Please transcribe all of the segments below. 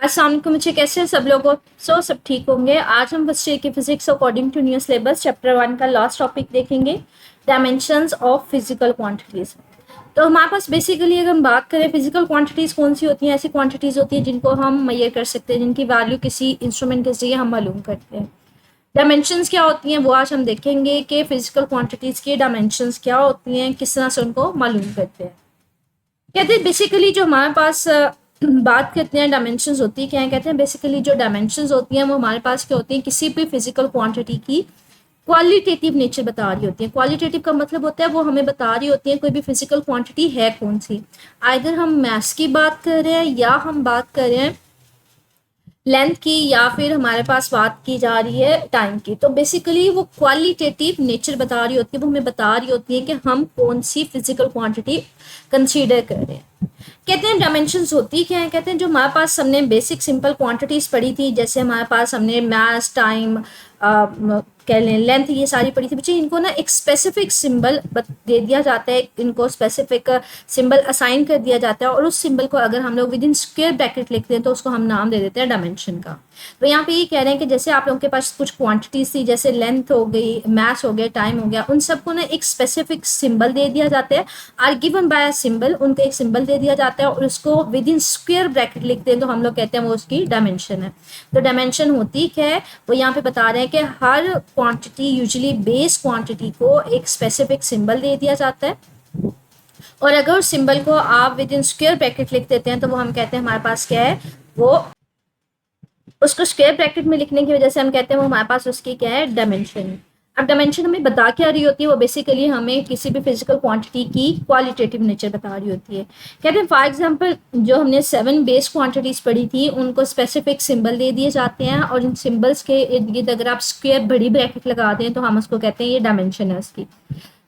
अस्सलाम वालेकुम बच्चे, कैसे हैं सब लोग? सब ठीक होंगे। आज हम फर्स्ट ईयर की physics according to new syllabus chapter 1 का लास्ट टॉपिक देखेंगे, डायमेंशंस ऑफ फिजिकल क्वांटिटीज। तो हमारे पास बेसिकली अगर हम बात करें फिजिकल क्वांटिटीज कौन सी होती हैं, ऐसी क्वांटिटीज होती हैं जिनको हम मेजर कर सकते हैं, जिनकी वैल्यू किसी इंस्ट्रूमेंट के जरिए हम मालूम करते हैं। डायमेंशंस क्या होती हैं वो आज हम देखेंगे कि फिजिकल क्वांटिटीज की डायमेंशंस क्या होती हैं, किस तरह से उनको मालूम करते हैं। कहते हैं बेसिकली जो हमारे पास बात करते हैं डायमेंशंस होती क्या है, कहते हैं बेसिकली जो डायमेंशंस होती हैं वो हमारे पास क्या होती हैं, किसी भी फिजिकल क्वांटिटी की क्वालिटेटिव नेचर बता रही होती है। क्वालिटेटिव का मतलब होता है वो हमें बता रही होती है कोई भी फिजिकल क्वांटिटी है कौन सी। आइदर हम मास की बात कर रहे हैं या हम बात कर रहे हैं लेंथ की, या फिर हमारे पास बात की जा रही है टाइम की। तो बेसिकली वो क्वालिटेटिव नेचर बता रही होती है, वो हमें बता रही होती है कि हम कौन सी फिजिकल क्वांटिटी कंसीडर कर रहे हैं। कहते हैं डायमेंशंस होती क्या है, कहते हैं जो हमारे पास हमने बेसिक सिंपल क्वांटिटीज पढ़ी थी, जैसे हमारे पास हमने मास, टाइम, कह लें लेंथ, ये सारी पढ़ी थी बच्चे। इनको ना एक स्पेसिफिक सिंबल दे दिया जाता है, इनको स्पेसिफिक सिंबल असाइन कर दिया जाता है, और उस सिंबल को अगर हम लोग विद इन स्क्वायर ब्रैकेट लिखते हैं तो उसको हम नाम दे देते हैं डायमेंशन का। तो यहाँ पे ये कह रहे हैं कि जैसे आप लोगों के पास कुछ क्वांटिटीज थी, जैसे लेंथ हो गई, मास हो गया, टाइम हो गया, उन सबको ना एक स्पेसिफिक सिंबल दे दिया जाता है, आर गिवन बाय सिंबल, उनको एक सिंबल दे दिया जाता है और उसको विद इन स्क्वायर ब्रैकेट लिखते हैं तो हम लोग कहते हैं वो उसकी डायमेंशन है। तो डायमेंशन होती क्या है वो यहाँ पे बता रहे हैं कि हर क्वांटिटी, यूजुअली बेस क्वांटिटी को एक स्पेसिफिक सिंबल दे दिया जाता है, और अगर उस सिंबल को आप विद इन स्क्वायर ब्रैकेट लिख देते हैं तो वो हम कहते हैं हमारे पास क्या है, वो उसको स्क्वायर ब्रैकेट में लिखने की वजह से हम कहते हैं वो हमारे पास उसकी क्या है, डायमेंशन। अब डायमेंशन हमें बता क्या रही होती है, वो बेसिकली हमें किसी भी फिजिकल क्वांटिटी की क्वालिटेटिव नेचर बता रही होती है। कहते हैं फॉर एग्जांपल जो हमने 7 बेस क्वांटिटीज पढ़ी थी उनको स्पेसिफिक सिंबल दे दिए जाते हैं, और इन सिंबल्स के इर्द गिर्द अगर आप स्क्वायर बड़ी ब्रैकेट लगा दें तो हम उसको कहते हैं ये डायमेंशन है उसकी।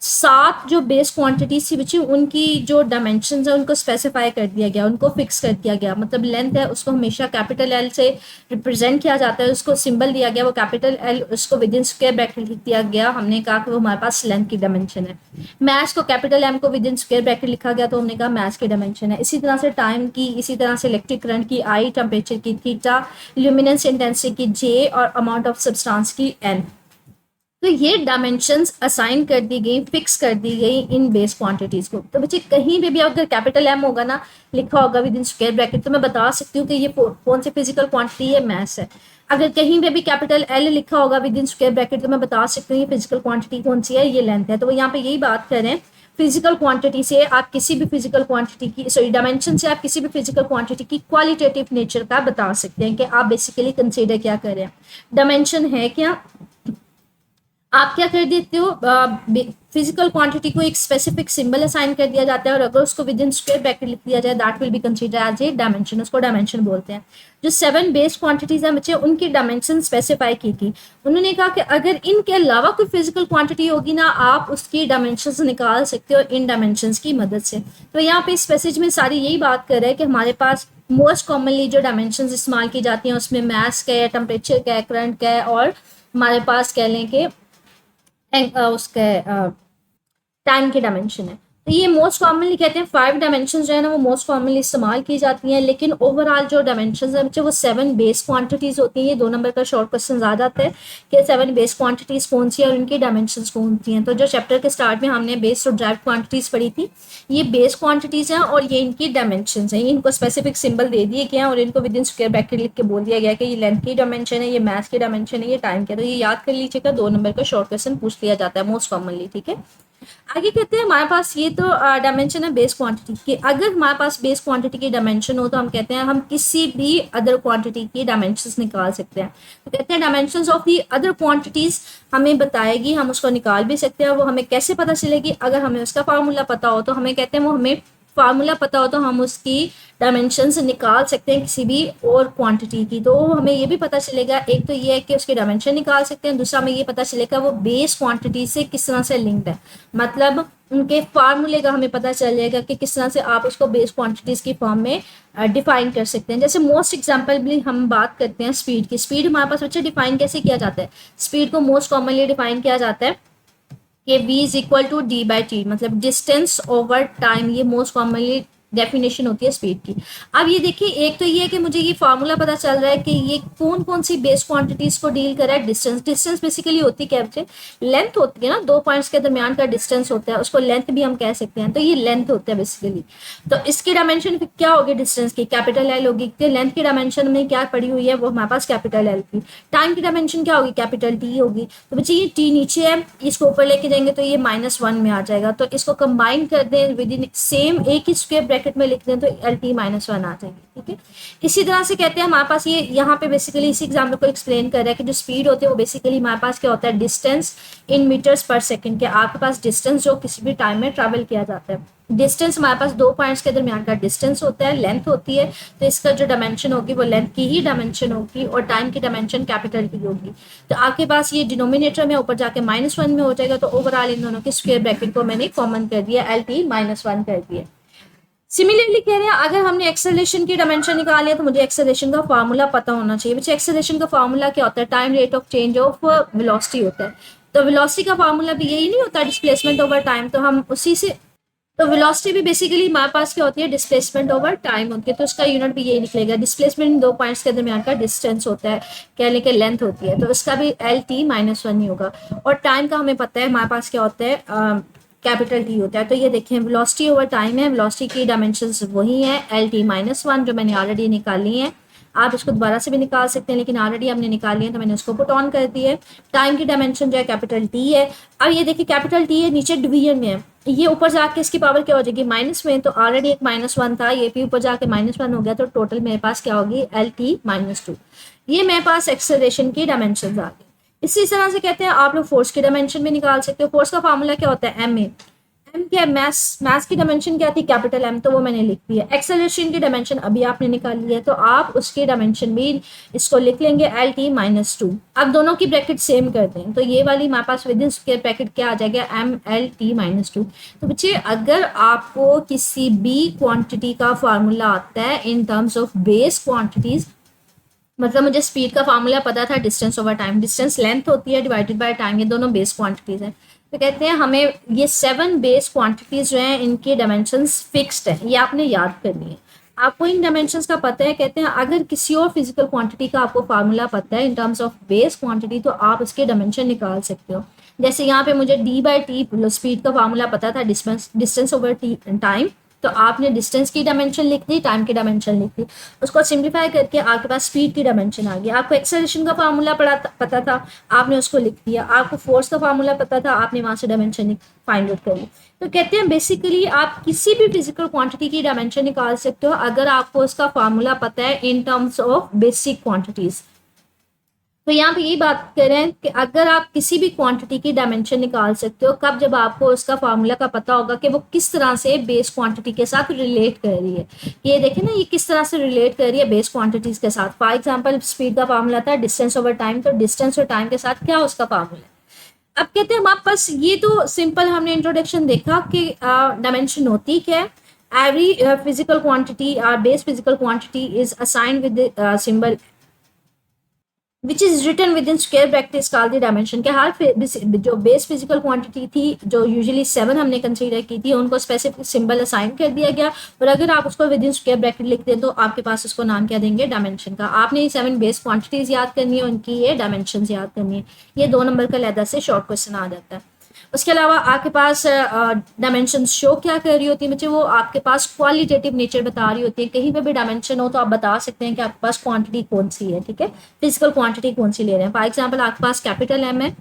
7 जो बेस क्वांटिटीज थी बच्ची, उनकी जो डायमेंशन है उनको स्पेसिफाई कर दिया गया, उनको फिक्स कर दिया गया। मतलब लेंथ है उसको हमेशा कैपिटल एल से रिप्रेजेंट किया जाता है, उसको सिंबल दिया गया वो कैपिटल एल, उसको विद इन स्क्वायर ब्रैकेट लिख दिया गया, हमने कहा कि वो हमारे पास लेंथ की डायमेंशन है। मैथ्स को कैपिटल एम को विद इन स्क्वायर ब्रैकेट लिखा गया तो हमने कहा मैथ्स की डायमेंशन है। इसी तरह से टाइम की, इसी तरह से इलेक्ट्रिक करंट की आई, टेम्परेचर की थीटा, ल्यूमिनेंस इंटेंसिटी की जे, और अमाउंट ऑफ सब्सटेंस की एन। तो ये डायमेंशंस असाइन कर दी गई, फिक्स कर दी गई इन बेस क्वांटिटीज को। तो बच्चे कहीं पे भी अगर कैपिटल एम होगा ना लिखा होगा विद इन स्क्वायर ब्रैकेट तो मैं बता सकती हूँ कि ये कौन सी फिजिकल क्वांटिटी है, मैस है। अगर कहीं पे भी कैपिटल एल लिखा होगा विद इन स्क्वायर ब्रैकेट तो मैं बता सकती हूँ ये फिजिकल क्वांटिटी कौन सी है, ये लेंथ है। तो यहाँ पे यही बात कर रहे हैं, फिजिकल क्वांटिटी से आप किसी भी फिजिकल क्वांटिटी की, सॉरी डायमेंशन से आप किसी भी फिजिकल क्वांटिटी की क्वालिटेटिव नेचर का बता सकते हैं कि आप बेसिकली कंसीडर क्या कर रहे हैं। डायमेंशन है क्या, आप क्या कर देते हो, फिजिकल क्वांटिटी को एक स्पेसिफिक सिंबल असाइन कर दिया जाता है, और अगर उसको विद इन स्क्वायर ब्रैकेट लिख दिया जाए that will be consider as a dimension, उसको डायमेंशन बोलते हैं। जो 7 बेस क्वांटिटीज हैं बच्चे उनकी डायमेंशन स्पेसिफाई की थी। उन्होंने कहा कि अगर इनके अलावा कोई फिजिकल क्वांटिटी होगी ना आप उसकी डायमेंशन निकाल सकते हो इन डायमेंशन की मदद से। तो यहाँ पे इस पैसेज में सारी यही बात कर रहे हैं कि हमारे पास मोस्ट कॉमनली जो डायमेंशन इस्तेमाल की जाती हैं उसमें मैस का है, टेम्परेचर का है, करंट का है, और हमारे पास कह लें कि उसके टाइम की डायमेंशन है। तो ये मोस्ट कॉमनली कहते हैं 5 डायमेंशन जो है ना वो मोस्ट कॉमनली इस्तेमाल की जाती हैं, लेकिन ओवरऑल जो डायमेंशन है बच्चे वो 7 बेस क्वांटिटीज होती हैं। ये 2 नंबर का शॉर्ट क्वेश्चन आ जाता है कि 7 बेस क्वांटिटीज कौन सी है और इनकी डायमेंशन कौन सी हैं। तो जो चैप्टर के स्टार्ट में हमने बेस और ड्राइव क्वांटिटीज पढ़ी थी, ये बेस क्वांटिटीज हैं और ये इनकी डायमेंशन है। इनको स्पेसिफिक सिंबल दे दिए गए हैं और इनको विद इन स्क्वायर ब्रैकेट लिख के बोल दिया गया कि ये लेंथ की डायमेंशन है, ये मैथ की डायमेंशन है, ये टाइम की। तो ये याद कर लीजिएगा, 2 नंबर का शॉर्ट क्वेश्चन पूछ लिया जाता है मोस्ट कॉमनली। ठीक है, आगे कहते हैं हमारे पास ये तो डायमेंशन है बेस क्वांटिटी की। अगर हमारे पास बेस क्वांटिटी की डायमेंशन हो तो हम कहते हैं हम किसी भी अदर क्वांटिटी की डायमेंशंस निकाल सकते हैं। तो कहते हैं dimensions of the other quantities हमें बताएगी, हम उसको निकाल भी सकते हैं। वो हमें कैसे पता चलेगी, अगर हमें उसका फार्मूला पता हो तो हमें कहते हैं वो हमें फार्मूला पता हो तो हम उसकी डायमेंशंस निकाल सकते हैं किसी भी और क्वांटिटी की। तो हमें ये भी पता चलेगा, एक तो ये है कि उसके डायमेंशन निकाल सकते हैं, दूसरा हमें ये पता चलेगा वो बेस क्वांटिटी से किस तरह से लिंक्ड है, मतलब उनके फार्मूले का हमें पता चलेगा कि किस तरह से आप उसको बेस क्वांटिटीज की फॉर्म में डिफाइन कर सकते हैं। जैसे मोस्ट एग्जाम्पल भी हम बात करते हैं स्पीड की। स्पीड हमारे पास बच्चे डिफाइन कैसे किया जाता है, स्पीड को मोस्ट कॉमनली डिफाइन किया जाता है कि v is equal to d by t, मतलब डिस्टेंस ओवर टाइम। ये मोस्ट कॉमनली डेफिनेशन होती है स्पीड की। अब ये देखिए, एक तो ये है कि मुझे ये फार्मूला पता चल रहा है कि ये कौन कौन सी बेस क्वांटिटीज को डील कर रहा है। डिस्टेंस, डिस्टेंस बेसिकली होती क्या बच्चे, लेंथ होती है ना, दो पॉइंट्स के दरमियान का डिस्टेंस होता है, उसको लेंथ भी हम कह सकते हैं, तो ये लेंथ होता है बेसिकली। तो इसकी डायमेंशन क्या होगी डिस्टेंस की, कैपिटल एल होगी। लेंथ की डायमेंशन में क्या पड़ी हुई है वो हमारे पास कैपिटल एल की। टाइम की डायमेंशन क्या होगी, कैपिटल टी होगी। तो बच्चे ये टी नीचे है, इसको ऊपर लेके जाएंगे तो ये -1 में आ जाएगा, तो इसको कंबाइन कर दें विद इन सेम एक ही स्क्वायर ब्रैकेट में लिख दें तो एल टी -1 आ जाएगी, ठीक है। इसी तरह से कहते हैं हमारे पास ये यहाँ पे बेसिकली इसी एग्जाम्पल को एक्सप्लेन कर रहा है कि जो स्पीड होती है वो बेसिकली हमारे पास क्या होता है, डिस्टेंस इन मीटर्स पर सेकंड के आपके पास डिस्टेंस जो किसी भी टाइम में ट्रैवल किया जाता है। डिस्टेंस हमारे पास दो पॉइंट्स के दरमियान का डिस्टेंस होता है, लेंथ होती है, तो इसका जो डायमेंशन होगी वो लेंथ की ही डायमेंशन होगी और टाइम की डायमेंशन कैपिटल की होगी। तो आपके पास ये डिनोमिनेटर में ऊपर जाके -1 में हो जाएगा, तो ओवरऑल इन दोनों के स्क्वायर ब्रैकेट को मैंने कॉमन कर दिया, एल टी -1 कर दिया। सिमिलरली कह रहे हैं अगर हमने एक्सेलरेशन की डायमेंशन निकाली है तो मुझे एक्सेलरेशन का फार्मूला पता होना चाहिए। बच्चे एक्सेलरेशन का फार्मूला क्या होता है, time rate of change of velocity होता है। तो वेलोसिटी का फार्मूला भी यही नहीं होता, डिस्प्लेसमेंट ओवर टाइम, तो हम उसी से, तो वेलोसिटी भी बेसिकली हमारे पास क्या होती है, डिस्प्लेसमेंट ओवर टाइम होती है, तो उसका यूनिट भी यही निकलेगा। डिस्प्लेसमेंट दो पॉइंट्स के दरमियान का डिस्टेंस होता है, कहने के लेंथ होती है, तो उसका भी एल टी -1 ही होगा। और टाइम का हमें पता है हमारे पास क्या होता है, कैपिटल टी होता है। तो ये देखें वेलोसिटी ओवर टाइम है, वेलोसिटी की डायमेंशंस वही है, एल टी -1 जो मैंने ऑलरेडी निकाली है। आप इसको दोबारा से भी निकाल सकते हैं लेकिन ऑलरेडी हमने निकाली है तो मैंने उसको पुट ऑन कर दी है। टाइम की डायमेंशन जो है कैपिटल टी है। अब ये देखिए कैपिटल टी है, नीचे डिवीजन में है, ये ऊपर जाके इसकी पावर क्या हो जाएगी माइनस में, तो ऑलरेडी एक -1 था, ये भी ऊपर जाके -1 हो गया, तो टोटल मेरे पास क्या होगी, एल टी -2। ये मेरे पास एक्सेलरेशन की डायमेंशन आ गई। इसी तरह से कहते हैं आप लोग फोर्स की डायमेंशन भी निकाल सकते हो। फोर्स का फार्मूला क्या होता है, एम ए। एम क्या है, मैस की डायमेंशन क्या थी, कैपिटल एम, तो वो मैंने लिख दी है। एक्सेलरेशन की डायमेंशन अभी आपने निकाली है तो आप उसकी डायमेंशन भी इसको लिख लेंगे, एल टी -2। अब दोनों की ब्रैकेट सेम कर दें तो ये वाली हमारे पास विद इन स्क्वायर ब्रैकेट क्या आ जाएगा, एम एल टी -2। तो बच्चे अगर आपको किसी भी क्वांटिटी का फार्मूला आता है in terms of base quantities, मतलब मुझे स्पीड का फार्मूला पता था distance over time, distance length होती है डिवाइडेड बाय टाइम, ये दोनों बेस क्वांटिटीज हैं। तो कहते हैं हमें ये 7 बेस क्वांटिटीज जो हैं इनकी डायमेंशंस फिक्स्ड है, ये आपने याद करनी है। आपको इन डायमेंशंस का पता है, कहते हैं अगर किसी और फिजिकल क्वांटिटी का आपको फार्मूला पता है in terms of base quantity तो आप उसके डायमेंशन निकाल सकते हो। जैसे यहाँ पे मुझे d/t स्पीड का फार्मूला पता था, डिस्टेंस ओवर टाइम, तो आपने डिस्टेंस की डायमेंशन लिख दी, टाइम की डायमेंशन लिख दी, उसको सिंप्लीफाई करके आपके पास स्पीड की डायमेंशन आ गई। आपको एक्सेलरेशन का फार्मूला पता था, आपने उसको लिख दिया। आपको फोर्स का फार्मूला पता था, आपने वहां से डायमेंशन फाइंड आउट कर ली। तो कहते हैं बेसिकली आप किसी भी फिजिकल क्वांटिटी की डायमेंशन निकाल सकते हो अगर आपको उसका फार्मूला पता है in terms of basic quantities. तो यहाँ पे यही बात कर रहे हैं कि अगर आप किसी भी क्वांटिटी की डायमेंशन निकाल सकते हो कब, जब आपको उसका फार्मूला का पता होगा कि वो किस तरह से बेस क्वांटिटी के साथ रिलेट कर रही है। ये देखें ना, ये किस तरह से रिलेट कर रही है बेस क्वांटिटीज के साथ। फॉर एग्जांपल स्पीड का फार्मूला था डिस्टेंस ओवर टाइम, तो डिस्टेंस और टाइम के साथ क्या उसका फार्मूला। अब कहते हैं हमारे पास ये तो सिंपल हमने इंट्रोडक्शन देखा कि डायमेंशन होती क्या है। Every physical quantity base physical quantity is assigned with symbol which is written within square bracket called the dimension. के हर जो बेस फिजिकल क्वांटिटी थी जो यूजुअली 7 हमने कंसीडर की थी उनको स्पेसिफिक सिंबल असाइन कर दिया गया, और अगर आप उसको विद इन स्क्वायर ब्रैकेट लिख दें तो आपके पास उसको नाम क्या देंगे, डायमेंशन का। आपने ये 7 बेस क्वांटिटीज याद करनी है, उनकी ये डायमेंशन याद करनी है। ये 2 नंबर का लहदा से शॉर्ट क्वेश्चन आ जाता है। उसके अलावा आपके पास डायमेंशन शो क्या कर रही होती है बच्चे, वो आपके पास क्वालिटेटिव नेचर बता रही होती है। कहीं पे भी डायमेंशन हो तो आप बता सकते हैं कि आपके पास क्वांटिटी कौन सी है, ठीक है, फिजिकल क्वांटिटी कौन सी ले रहे हैं। फॉर एग्जांपल आपके पास कैपिटल एम है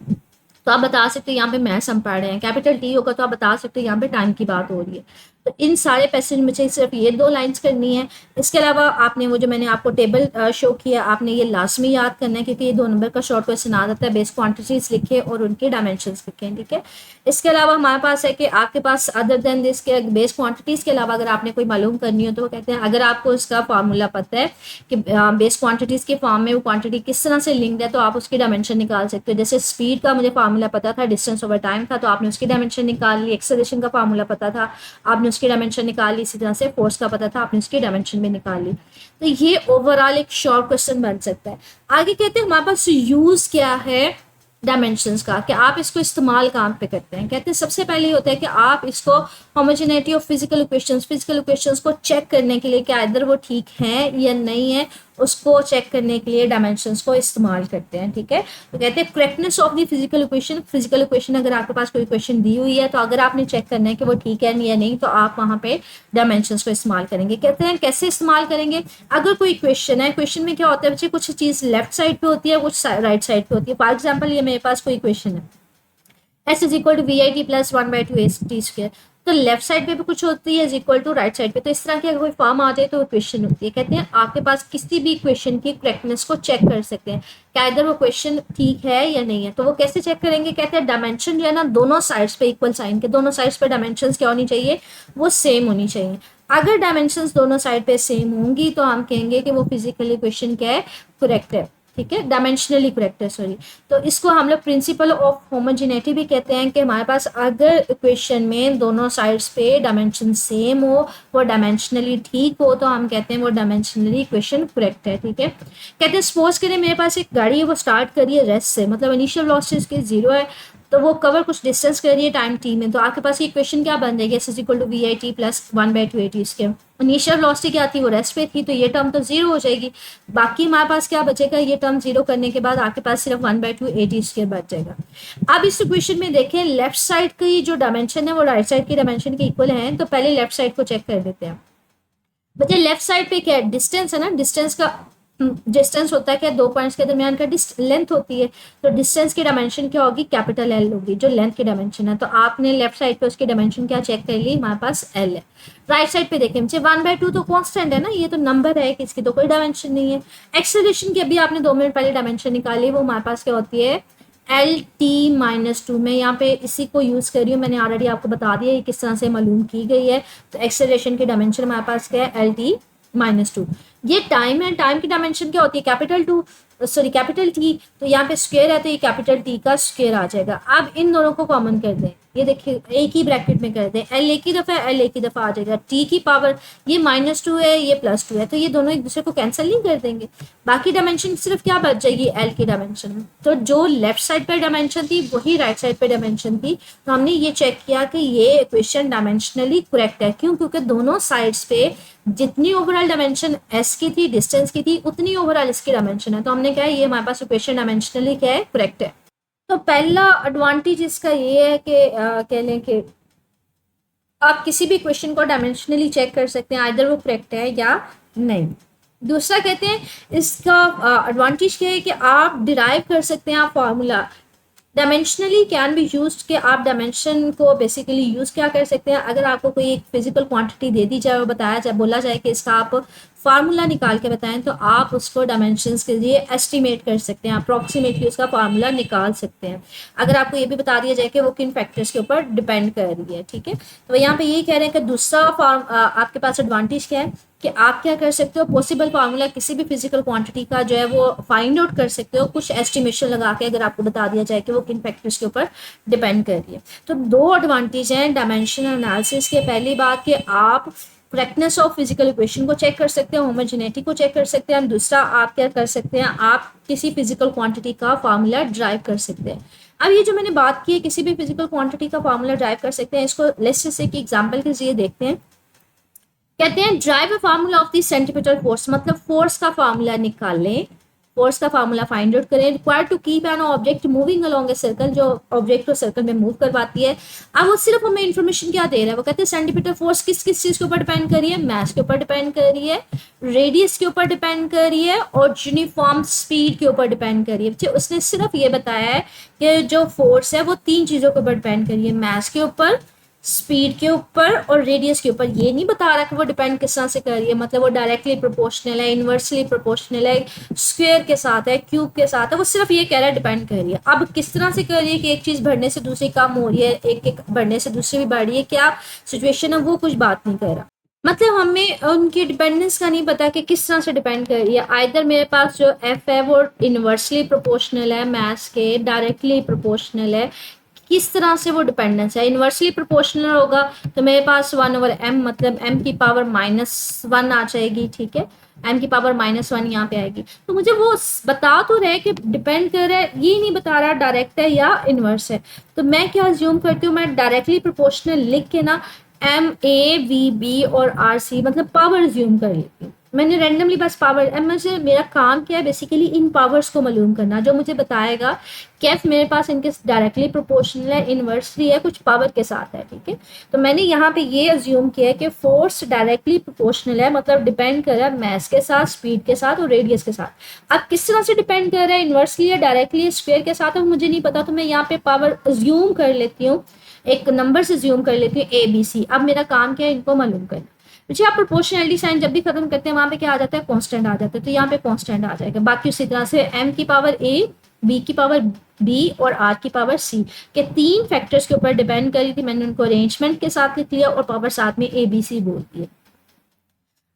तो आप बता सकते हो यहाँ पे मैथ्स हम पढ़ रहे हैं। कैपिटल टी होगा तो आप बता सकते हो यहाँ पे टाइम की बात हो रही है। तो इन सारे पैसेज में से सिर्फ ये 2 लाइंस करनी है। इसके अलावा आपने वो जो मैंने आपको टेबल शो किया आपने ये लाजमी याद करना है क्योंकि ये 2 नंबर का शॉर्ट क्वेश्चन आ जाता है। बेस क्वांटिटीज लिखे और उनके डायमेंशंस लिखें, ठीक है। इसके अलावा हमारे पास है कि आपके पास अदर देन दिस के बेस क्वांटिटीज के अलावा अगर आपने कोई मालूम करनी हो तो वो कहते हैं अगर आपको इसका फार्मूला पता है कि बेस क्वांटिटीज के फॉर्म में वो क्वांटिटी किस तरह से लिंक्ड है तो आप उसकी डायमेंशन निकाल सकते हो। जैसे स्पीड का मुझे फार्मूला पता था, डिस्टेंस ओवर टाइम था, तो आपने उसकी डायमेंशन निकाल ली। एक्सेलरेशन का फार्मूला पता था, आपने उसकी डायमेंशन निकाल ली। इसी तरह से फोर्स का पता था, आपने उसकी डायमेंशन भी निकाल ली। तो ये ओवरऑल एक शॉर्ट क्वेश्चन बन सकता है। आगे कहते हैं हमारे पास यूज क्या है डायमेंशंस का कि आप इसको इस्तेमाल कहाँ पे करते हैं। कहते हैं सबसे पहले होता है कि आप इसको होमोजेनिटी ऑफ फिजिकल इक्वेशंस को चेक करने के लिए कि इधर वो ठीक है या नहीं है, उसको चेक करने के लिए डायमेंशंस को इस्तेमाल करते हैं। ठीक है, तो कहते हैं correctness of the physical equation अगर आपके पास कोई इक्वेशन दी हुई है तो अगर आपने चेक करना है कि वो ठीक है या नहीं तो आप वहाँ पे डायमेंशंस को इस्तेमाल करेंगे। कहते हैं कैसे इस्तेमाल करेंगे, अगर कोई क्वेश्चन है, क्वेश्चन में क्या होता है बच्चे, कुछ चीज़ लेफ्ट साइड पे होती है, कुछ राइट साइड पे होती है। फॉर एग्जाम्पल ये मेरे पास कोई क्वेश्चन है, s is equal to v i t plus 1/2 a t square, तो लेफ्ट साइड पे भी कुछ होती है is equal to right side पे। तो इस तरह की अगर कोई फॉर्म आ जाए तो वो क्वेश्चन होती है। कहते हैं आपके पास किसी भी क्वेश्चन की करेक्टनेस को चेक कर सकते हैं क्या इधर वो क्वेश्चन ठीक है या नहीं है। तो वो कैसे चेक करेंगे, कहते हैं डायमेंशन जो है ना दोनों साइड्स पे इक्वल साइन के, दोनों साइड्स पे डायमेंशन क्या होनी चाहिए, वो सेम होनी चाहिए। अगर डायमेंशन दोनों साइड पे सेम होंगी तो हम कहेंगे कि वो फिजिकल इक्वेशन क्या है, करेक्ट है। ठीक है, डायमेंशनली करेक्ट है, सॉरी। तो इसको हम लोग प्रिंसिपल ऑफ होमोजेनिटी भी कहते हैं कि हमारे पास अगर इक्वेशन में दोनों साइड्स पे डायमेंशन सेम हो, वो डायमेंशनली ठीक हो, तो हम कहते हैं वो डायमेंशनली इक्वेशन करेक्ट है। ठीक है, कहते हैं सपोज करें मेरे पास एक गाड़ी है, वो स्टार्ट करी है रेस्ट से, मतलब इनिशियल वेलोसिटी इसकी 0 है, तो वो कवर कुछ डिस्टेंस कर रही है टाइम टी में, तो आपके पास ये इक्वेशन क्या बन जाएगी, s is equal to v i t plus 1/2 a t square. Initial velocity क्या थी, वो रेस्ट पे थी, तो ये टर्म तो 0 हो जाएगी। बाकी हमारे पास क्या बचेगा, ये टर्म 0 करने के बाद आपके पास सिर्फ 1/2 ए टी स्क्वायर बच जाएगा। अब इस इक्वेशन में देखें लेफ्ट साइड की जो डायमेंशन है वो राइट साइड की डायमेंशन के इक्वल है, तो पहले लेफ्ट साइड को चेक कर लेते हैं। बच्चे लेफ्ट साइड पे क्या है, डिस्टेंस है ना, डिस्टेंस होता है क्या, दो पॉइंट्स के दरमियान का लेंथ होती है, तो डिस्टेंस की डायमेंशन क्या होगी, कैपिटल एल होगी, जो लेंथ की डायमेंशन है। तो आपने लेफ्ट साइड पे उसकी डायमेंशन क्या चेक कर ली, हमारे पास एल है। राइट साइड पे देखें मुझे 1/2 तो कांस्टेंट है ना, ये तो नंबर है, इसकी तो कोई डायमेंशन नहीं है। एक्सेलरेशन की अभी आपने 2 मिनट पहले डायमेंशन निकाली, वो हमारे पास क्या होती है, एल टी माइनस 2। मैं यहाँ पे इसी को यूज कर रही हूँ, मैंने ऑलरेडी आपको बता दिया ये किस तरह से मालूम की गई है। तो एक्सेलरेशन की डायमेंशन हमारे पास क्या है, एल टी -2। ये टाइम है, टाइम की डायमेंशन क्या होती है, कैपिटल टी, तो यहाँ पे स्क्वायर है तो ये कैपिटल टी का स्क्वायर आ जाएगा। अब इन दोनों को कॉमन कर दें, ये देखिए एक ही ब्रैकेट में कर दें, एल एक ही दफा एल एक ही दफा आ जाएगा, टी की पावर ये -2 है, ये +2 है, तो ये दोनों एक दूसरे को कैंसिल नहीं कर देंगे, बाकी डायमेंशन सिर्फ क्या बच जाएगी, एल की डायमेंशन। तो जो लेफ्ट साइड पर डायमेंशन थी वही राइट साइड पर डायमेंशन थी, तो हमने ये चेक किया कि ये इक्वेशन डायमेंशनली करेक्ट है। क्यों, क्योंकि दोनों साइड्स पे जितनी ओवरऑल डायमेंशन एस की थी, डिस्टेंस की थी, उतनी ओवरऑल इसकी डायमेंशन है। तो हमने क्या है, ये हमारे पास इक्वेशन डायमेंशनली क्या है, करेक्ट है। तो पहला एडवांटेज इसका ये है कि कह लें कि आप किसी भी क्वेश्चन को डायमेंशनली चेक कर सकते हैं, आइदर वो करेक्ट है या नहीं। दूसरा कहते हैं इसका एडवांटेज क्या है कि आप डिराइव कर सकते हैं, आप formula dimensionally can be use के आप डायमेंशन को बेसिकली यूज क्या कर सकते हैं। अगर आपको कोई एक फिजिकल क्वांटिटी दे दी जाए और बताया जाए, बोला जाए कि इसका आप फार्मूला निकाल के बताएं, तो आप उसको डायमेंशंस के लिए एस्टिमेट कर सकते हैं, अप्रॉक्सीमेटली उसका फार्मूला निकाल सकते हैं। अगर आपको ये भी बता दिया जाए कि वो किन फैक्टर्स के ऊपर डिपेंड कर रही है। ठीक है, तो यहाँ पे यही कह रहे हैं कि दूसरा आपके पास एडवांटेज क्या है कि आप क्या कर सकते हो, पॉसिबल फार्मूला किसी भी फिजिकल क्वांटिटी का जो है वो फाइंड आउट कर सकते हो, कुछ एस्टिमेशन लगा के, अगर आपको बता दिया जाए कि वो किन फैक्टर्स के ऊपर डिपेंड कर रही है। तो 2 एडवांटेज हैं डायमेंशन एनालिसिस के। पहली बात कि आप करेक्टनेस ऑफ फिजिकल इक्वेशन को चेक कर सकते हैं, होमोजेनिटी को चेक कर सकते हैं, दूसरा आप क्या कर सकते हैं, आप किसी फिजिकल क्वांटिटी का फार्मूला ड्राइव कर सकते हैं। अब ये जो मैंने बात की है किसी भी फिजिकल क्वांटिटी का फार्मूला ड्राइव कर सकते हैं, इसको लेट्स से एक एग्जांपल के जरिए देखते हैं। कहते हैं derive a formula of the centripetal force, मतलब फोर्स का फार्मूला निकालें, फोर्स का फार्मूला फाइंड आउट करें। Required to keep an object moving along a circle, जो ऑब्जेक्ट को सर्कल में मूव करवाती है। अब वो सिर्फ हमें इन्फॉर्मेशन क्या दे रहा है, वो कहते हैं सेंटीमीटर फोर्स किस किस चीज के ऊपर डिपेंड कर रही है, मास के ऊपर डिपेंड कर रही है, रेडियस के ऊपर डिपेंड कर रही है, और यूनिफॉर्म स्पीड के ऊपर डिपेंड कर रही है। उसने सिर्फ ये बताया है कि जो फोर्स है वो 3 चीजों के ऊपर डिपेंड कर रही है, मास के ऊपर, स्पीड के ऊपर और रेडियस के ऊपर। ये नहीं बता रहा कि वो डिपेंड किस तरह से कर रही है, मतलब वो डायरेक्टली प्रोपोर्शनल है, इनवर्सली प्रोपोर्शनल है, स्क्वायर के साथ है, क्यूब के साथ है, वो सिर्फ ये कह रहा है डिपेंड कर रही है। अब किस तरह से कर रही है कि एक चीज बढ़ने से दूसरी कम हो रही है, एक बढ़ने से दूसरी भी बढ़ रही है, क्या सिचुएशन है, वो कुछ बात नहीं कर रहा। मतलब हमें उनकी डिपेंडेंस का नहीं पता कि किस तरह से डिपेंड कर रही है। आइदर मेरे पास जो एफ है वो इनवर्सली प्रोपोर्शनल है, मास के डायरेक्टली प्रोपोर्शनल है, किस तरह से वो डिपेंडेंस है। इनवर्सली प्रोपोर्शनल होगा तो मेरे पास 1/m, मतलब m की पावर -1 आ जाएगी। ठीक है, m की पावर -1 यहाँ पे आएगी। तो मुझे वो बता तो रहे कि डिपेंड कर रहा है, ये नहीं बता रहा डायरेक्ट है या इनवर्स है। तो मैं क्या अज्यूम करती हूँ, मैं डायरेक्टली प्रोपोर्शनल लिख के ना एम ए वी बी और आर सी मतलब पावर अज्यूम कर लेती हूँ। मैंने रैंडमली बस पावर मुझे मेरा काम क्या है बेसिकली इन पावर्स को मालूम करना, जो मुझे बताएगा कैफ मेरे पास इनके डायरेक्टली प्रोपोर्शनल है, इनवर्सली है, कुछ पावर के साथ है। ठीक है, तो मैंने यहाँ पे ये अज्यूम किया है कि फोर्स डायरेक्टली प्रोपोर्शनल है, मतलब डिपेंड कर रहा है मास के साथ, स्पीड के साथ और रेडियस के साथ। अब किस तरह से डिपेंड कर रहा है, इनवर्सली या डायरेक्टली स्क्वायर के साथ, अब मुझे नहीं पता, तो मैं यहाँ पे पावर अज्यूम कर लेती हूँ, एक नंबर से अज्यूम कर लेती हूँ ए बी सी। अब मेरा काम क्या है, इनको मालूम करना। मुझे आप प्रोपोर्शनलिटी साइन जब भी खत्म करते हैं वहां पे क्या आ जाता है, कांस्टेंट आ जाता है, तो यहाँ पे कांस्टेंट आ जाएगा। बाकी उसी तरह से m की पावर a, b की पावर b और r की पावर c के 3 फैक्टर्स के ऊपर डिपेंड करी थी, मैंने उनको अरेंजमेंट के साथ लिख लिया और पावर साथ में a b c बोल दिए।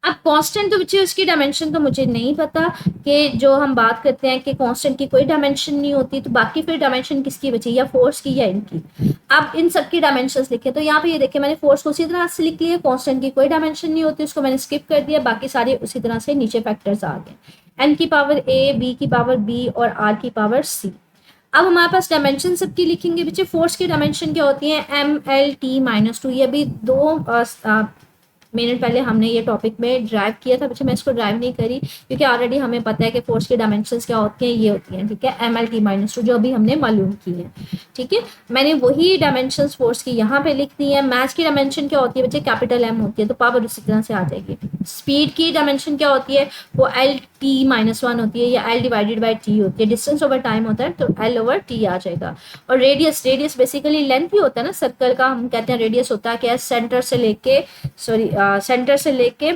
अब कांस्टेंट तो बच्चे उसकी डायमेंशन तो मुझे नहीं पता, कि जो हम बात करते हैं कि कांस्टेंट की कोई डायमेंशन नहीं होती, तो बाकी फिर डायमेंशन किसकी बची, या फोर्स की या इनकी। अब इन सब की डायमेंशंस लिखे, तो यहाँ पे ये देखिए मैंने फोर्स को उसी तरह से लिख लिया, कांस्टेंट की कोई डायमेंशन नहीं होती, उसको मैंने स्किप कर दिया, बाकी सारे उसी तरह से नीचे फैक्टर्स आ गए, एन की पावर ए, बी की पावर बी और आर की पावर सी। अब हमारे पास डायमेंशन सबकी लिखेंगे बच्चे। फोर्स की डायमेंशन क्या होती है, एम एल टी -2। ये अभी 2 मिनट पहले हमने ये टॉपिक में ड्राइव किया था बच्चे, मैं इसको ड्राइव नहीं करी क्योंकि ऑलरेडी हमें पता है कि फोर्स की डायमेंशंस क्या होती हैं, ये होती हैं। ठीक है, एम एल टी -2 जो अभी हमने मालूम की है। ठीक है, मैंने वही डायमेंशंस फोर्स की यहाँ पे लिख दी है। मास की डायमेंशन क्या होती है बच्चे, कैपिटल एम होती है, तो पावर उसी तरह से आ जाएगी। स्पीड की डायमेंशन क्या होती है, वो एल टी -1 होती है या एल डिवाइडेड बाई टी होती है। डिस्टेंस ओवर टाइम होता है तो एल ओवर टी आ जाएगा। और रेडियस बेसिकली लेंथ ही होता है ना सर्कल का, हम कहते हैं रेडियस होता है क्या, सेंटर से लेके सेंटर से लेके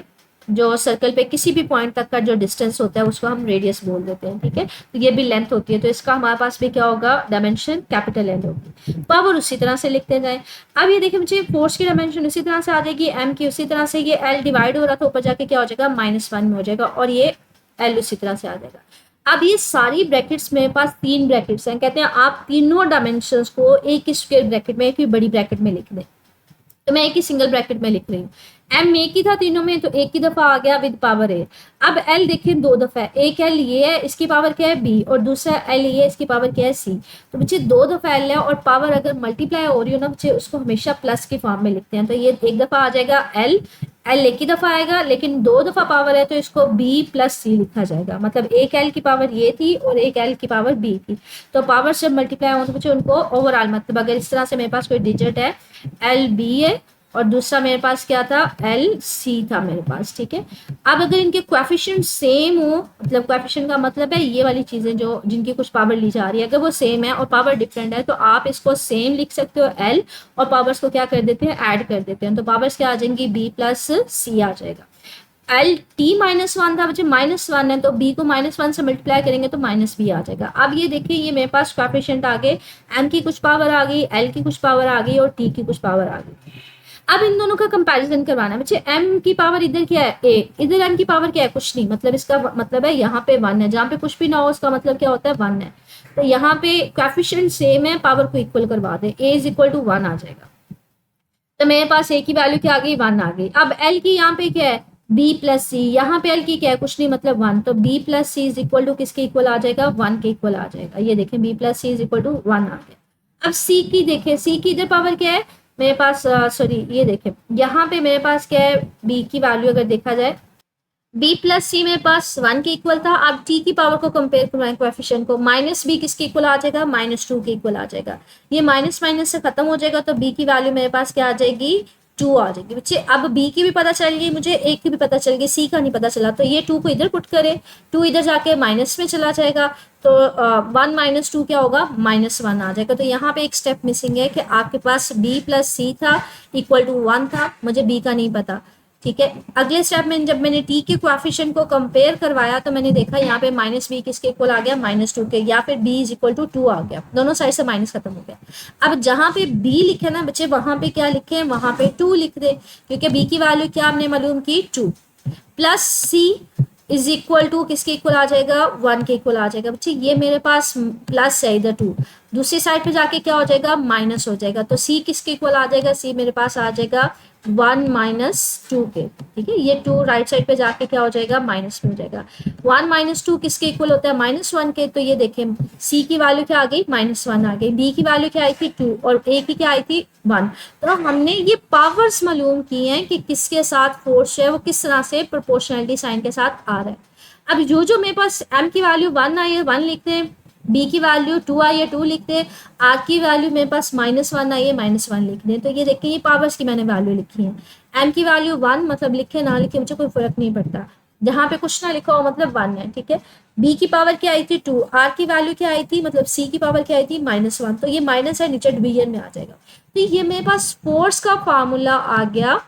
जो सर्कल पे किसी भी पॉइंट तक का जो डिस्टेंस होता है उसको हम रेडियस बोल देते हैं। ठीक है, तो ये भी लेंथ होती है, तो इसका हमारे पास भी क्या होगा, डायमेंशन कैपिटल एल होगी। पावर उसी तरह से लिखते जाए। अब ये देखिए मुझे फोर्स की डायमेंशन उसी तरह से आ जाएगी, एम की उसी तरह से, ये एल डिवाइड हो रहा था ऊपर जाके क्या हो जाएगा, -1 में हो जाएगा, और ये एल उसी तरह से आ जाएगा। अब ये सारी ब्रैकेट्स मेरे पास 3 ब्रैकेट्स हैं, कहते हैं आप तीनों डायमेंशंस को एक ही स्क्वायर ब्रैकेट में, एक ही बड़ी ब्रैकेट में लिख दें, तो मैं एक ही सिंगल ब्रैकेट में लिख रही हूँ। एम एक ही था तीनों में, तो एक ही दफा आ गया विद पावर ए। अब एल देखिए 2 दफा है, एक एल ये है, इसकी पावर क्या है बी, और दूसरा एल ये है, इसकी पावर क्या है सी। तो बच्चे 2 दफा एल है, और पावर अगर मल्टीप्लाई हो रही हो ना बच्चे, उसको हमेशा प्लस की फॉर्म में लिखते हैं। तो ये एक दफा आ जाएगा एल एक ही दफा आएगा, लेकिन 2 दफा पावर है तो इसको बी प्लस सी लिखा जाएगा। मतलब एक एल की पावर ये थी और एक एल की पावर बी थी, तो पावर जब मल्टीप्लाई हो तो बच्चे उनको ओवरऑल, मतलब अगर इस तरह से मेरे पास कोई डिजिट है एल बी है और दूसरा मेरे पास क्या था, एल सी था मेरे पास। ठीक है, अब अगर इनके कोएफिशिएंट सेम हो, मतलब कोएफिशिएंट का मतलब है ये वाली चीजें जो जिनकी कुछ पावर ली जा रही है, अगर वो सेम है और पावर डिफरेंट है, तो आप इसको सेम लिख सकते हो एल, और पावर्स को क्या कर देते हैं, ऐड कर देते हैं, तो पावर्स क्या आ जाएंगी, बी प्लस सी आ जाएगा। एल टी -1 था बच्चे, -1 है, तो बी को -1 से मल्टीप्लाई करेंगे तो माइनस बी आ जाएगा। अब ये देखिए ये मेरे पास कोएफिशिएंट आ गए, एम की कुछ पावर आ गई, एल की कुछ पावर आ गई और टी की कुछ पावर आ गई। अब इन दोनों का कंपैरिजन करवाना है बच्चे। m की पावर इधर क्या है a, इधर m की पावर क्या है, कुछ नहीं, मतलब इसका मतलब है यहाँ पे 1 है, जहाँ पे कुछ भी ना हो उसका मतलब क्या होता है 1 है। तो यहाँ पे कोएफिशिएंट सेम है, पावर को इक्वल करवा दे, a = 1 आ जाएगा। तो मेरे पास a की वैल्यू क्या आ गई, 1 आ गई। अब l की यहाँ पे क्या है, b प्लस सी, यहाँ पे l की क्या है, कुछ नहीं, मतलब 1, तो b प्लस सी = किसके इक्वल आ जाएगा, 1 के इक्वल आ जाएगा। ये देखें b प्लस सी = 1 आ गया। अब c की देखें, c की इधर पावर क्या है मेरे पास, सॉरी ये देखें यहाँ पे मेरे पास क्या है, b की वैल्यू अगर देखा जाए b प्लस सी मेरे पास 1 के इक्वल था। अब t की पावर को कंपेयर करवाएं कोएफिशिएंट को, -b किसके इक्वल आ जाएगा, -2 के इक्वल आ जाएगा। ये माइनस माइनस से खत्म हो जाएगा, तो b की वैल्यू मेरे पास क्या आ जाएगी, 2 आ जाएगी बच्चे। अब b की भी पता चल गई मुझे, a की भी पता चल गई, c का नहीं पता चला, तो ये 2 को इधर पुट करे, 2 इधर जाके माइनस में चला जाएगा, तो 1 - 2 क्या होगा, -1 आ जाएगा। तो यहाँ पे एक स्टेप मिसिंग है कि आपके पास b प्लस सी था =1 था, मुझे b का नहीं पता। ठीक है, अगले स्टेप में जब मैंने t के कोएफिशिएंट को कंपेयर करवाया तो मैंने देखा यहाँ पे -b किसके इक्वल आ गया, -2 के, या फिर b = 2 आ गया, दोनों साइड से माइनस खत्म हो गया। अब जहाँ पे b लिखे ना बच्चे, वहां पे क्या लिखे, वहां पे 2 लिख दे, क्योंकि b की वैल्यू क्या हमने मालूम की, 2 प्लस c = किसके इक्वल आ जाएगा, 1 के इक्वल आ जाएगा बच्चे। ये मेरे पास प्लस है इधर 2, दूसरी साइड पे जाके क्या हो जाएगा, माइनस हो जाएगा, तो c किसके इक्वल आ जाएगा, c मेरे पास आ जाएगा 1 माइनस टू के, ठीक है, ये 2 राइट साइड पे जाके क्या हो जाएगा, माइनस में हो जाएगा। 1 माइनस टू किसके इक्वल होता है, -1 के। तो ये देखें सी की वैल्यू क्या आ गई, -1 आ गई, बी की वैल्यू क्या आई थी 2 और ए की क्या आई थी 1। तो हमने ये पावर्स मालूम की हैं कि किसके साथ फोर्स है वो किस तरह से प्रोपोर्शनलिटी साइन के साथ आ रहा है। अब जो मेरे पास एम की वैल्यू 1 आई है 1 लिखते हैं, बी की वैल्यू 2 आई है 2 लिखते हैं, आर की वैल्यू मेरे पास -1 आई है -1 लिख दें। तो ये देखिए ये पावर्स की मैंने वैल्यू लिखी है। एम की वैल्यू 1 मतलब लिखे ना लिखे मुझे कोई फर्क नहीं पड़ता, जहाँ पे कुछ ना लिखा हो मतलब 1 है, ठीक है। बी की पावर क्या आई थी 2, आर की वैल्यू क्या आई थी मतलब सी की पावर क्या आई थी -1, तो ये माइनस है नीचे डिवीजन में आ जाएगा। तो ये मेरे पास फोर्स का फार्मूला आ गया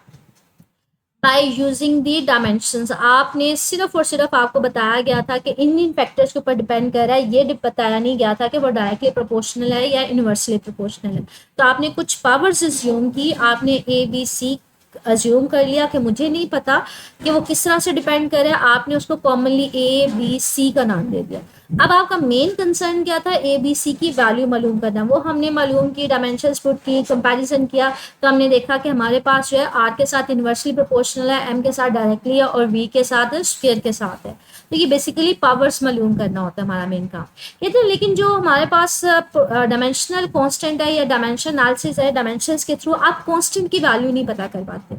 बाय यूजिंग दी डायमेंशंस। आपने सिर्फ और सिर्फ आपको बताया गया था कि इन फैक्टर्स के ऊपर डिपेंड कर रहा है, ये बताया नहीं गया था कि वो डायरेक्टली प्रोपोर्शनल है या इनवर्सली प्रोपोर्शनल है। तो आपने कुछ पावर्स अज्यूम की, आपने ए बी सी अज्यूम कर लिया कि मुझे नहीं पता कि वो किस तरह से डिपेंड करे, आपने उसको कॉमनली ए बी सी का नाम दे दिया। अब आपका मेन कंसर्न क्या था, ए बी सी की वैल्यू मालूम करना, वो हमने मालूम की, डायमेंशंस पुट की, कंपैरिजन किया, तो हमने देखा कि हमारे पास जो है आर के साथ इन्वर्सली प्रोपोर्शनल है, एम के साथ डायरेक्टली है और वी के साथ स्क्वायर के साथ है। तो ये बेसिकली पावर्स मालूम करना होता है हमारा मेन काम। कहते हैं लेकिन जो हमारे पास डायमेंशनल कांस्टेंट है या डायमेंशन एनालिसिस है, डायमेंशंस के थ्रू आप कांस्टेंट की वैल्यू नहीं पता कर पाते।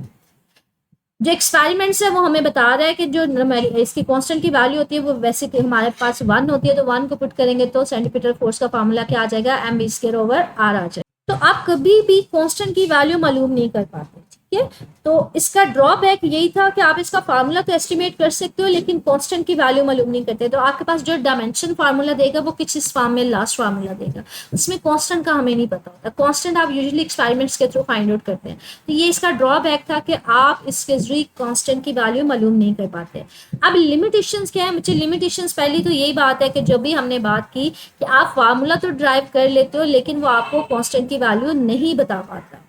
जो एक्सपेरिमेंट्स है वो हमें बता रहा है कि जो इसकी कांस्टेंट की वैल्यू होती है वो वैसे हमारे पास 1 होती है, तो 1 को पुट करेंगे तो सेंटीमीटर फोर्स का फार्मूला क्या आ जाएगा, M B square over R आ जाएगा। तो आप कभी भी कांस्टेंट की वैल्यू मालूम नहीं कर पाते, ठीक है। तो इसका ड्रॉबैक यही था कि आप इसका फार्मूला तो एस्टिमेट कर सकते हो लेकिन कांस्टेंट की वैल्यू मालूम नहीं करते। तो आपके पास जो डायमेंशन फार्मूला देगा वो किस फॉर्म में, लास्ट फार्मूला देगा, उसमें कांस्टेंट का हमें नहीं पता होता। कांस्टेंट आप यूजुअली एक्सपेरिमेंट्स के थ्रू फाइंड आउट करते हैं। तो ये इसका ड्रॉबैक था कि आप इसके जरिए कांस्टेंट की वैल्यू मालूम नहीं कर पाते। अब लिमिटेशंस क्या है, मुझे लिमिटेशंस पहली तो यही बात है कि जो भी हमने बात की कि आप फार्मूला तो ड्राइव कर लेते हो लेकिन वो आपको कांस्टेंट की वैल्यू नहीं बता पाता।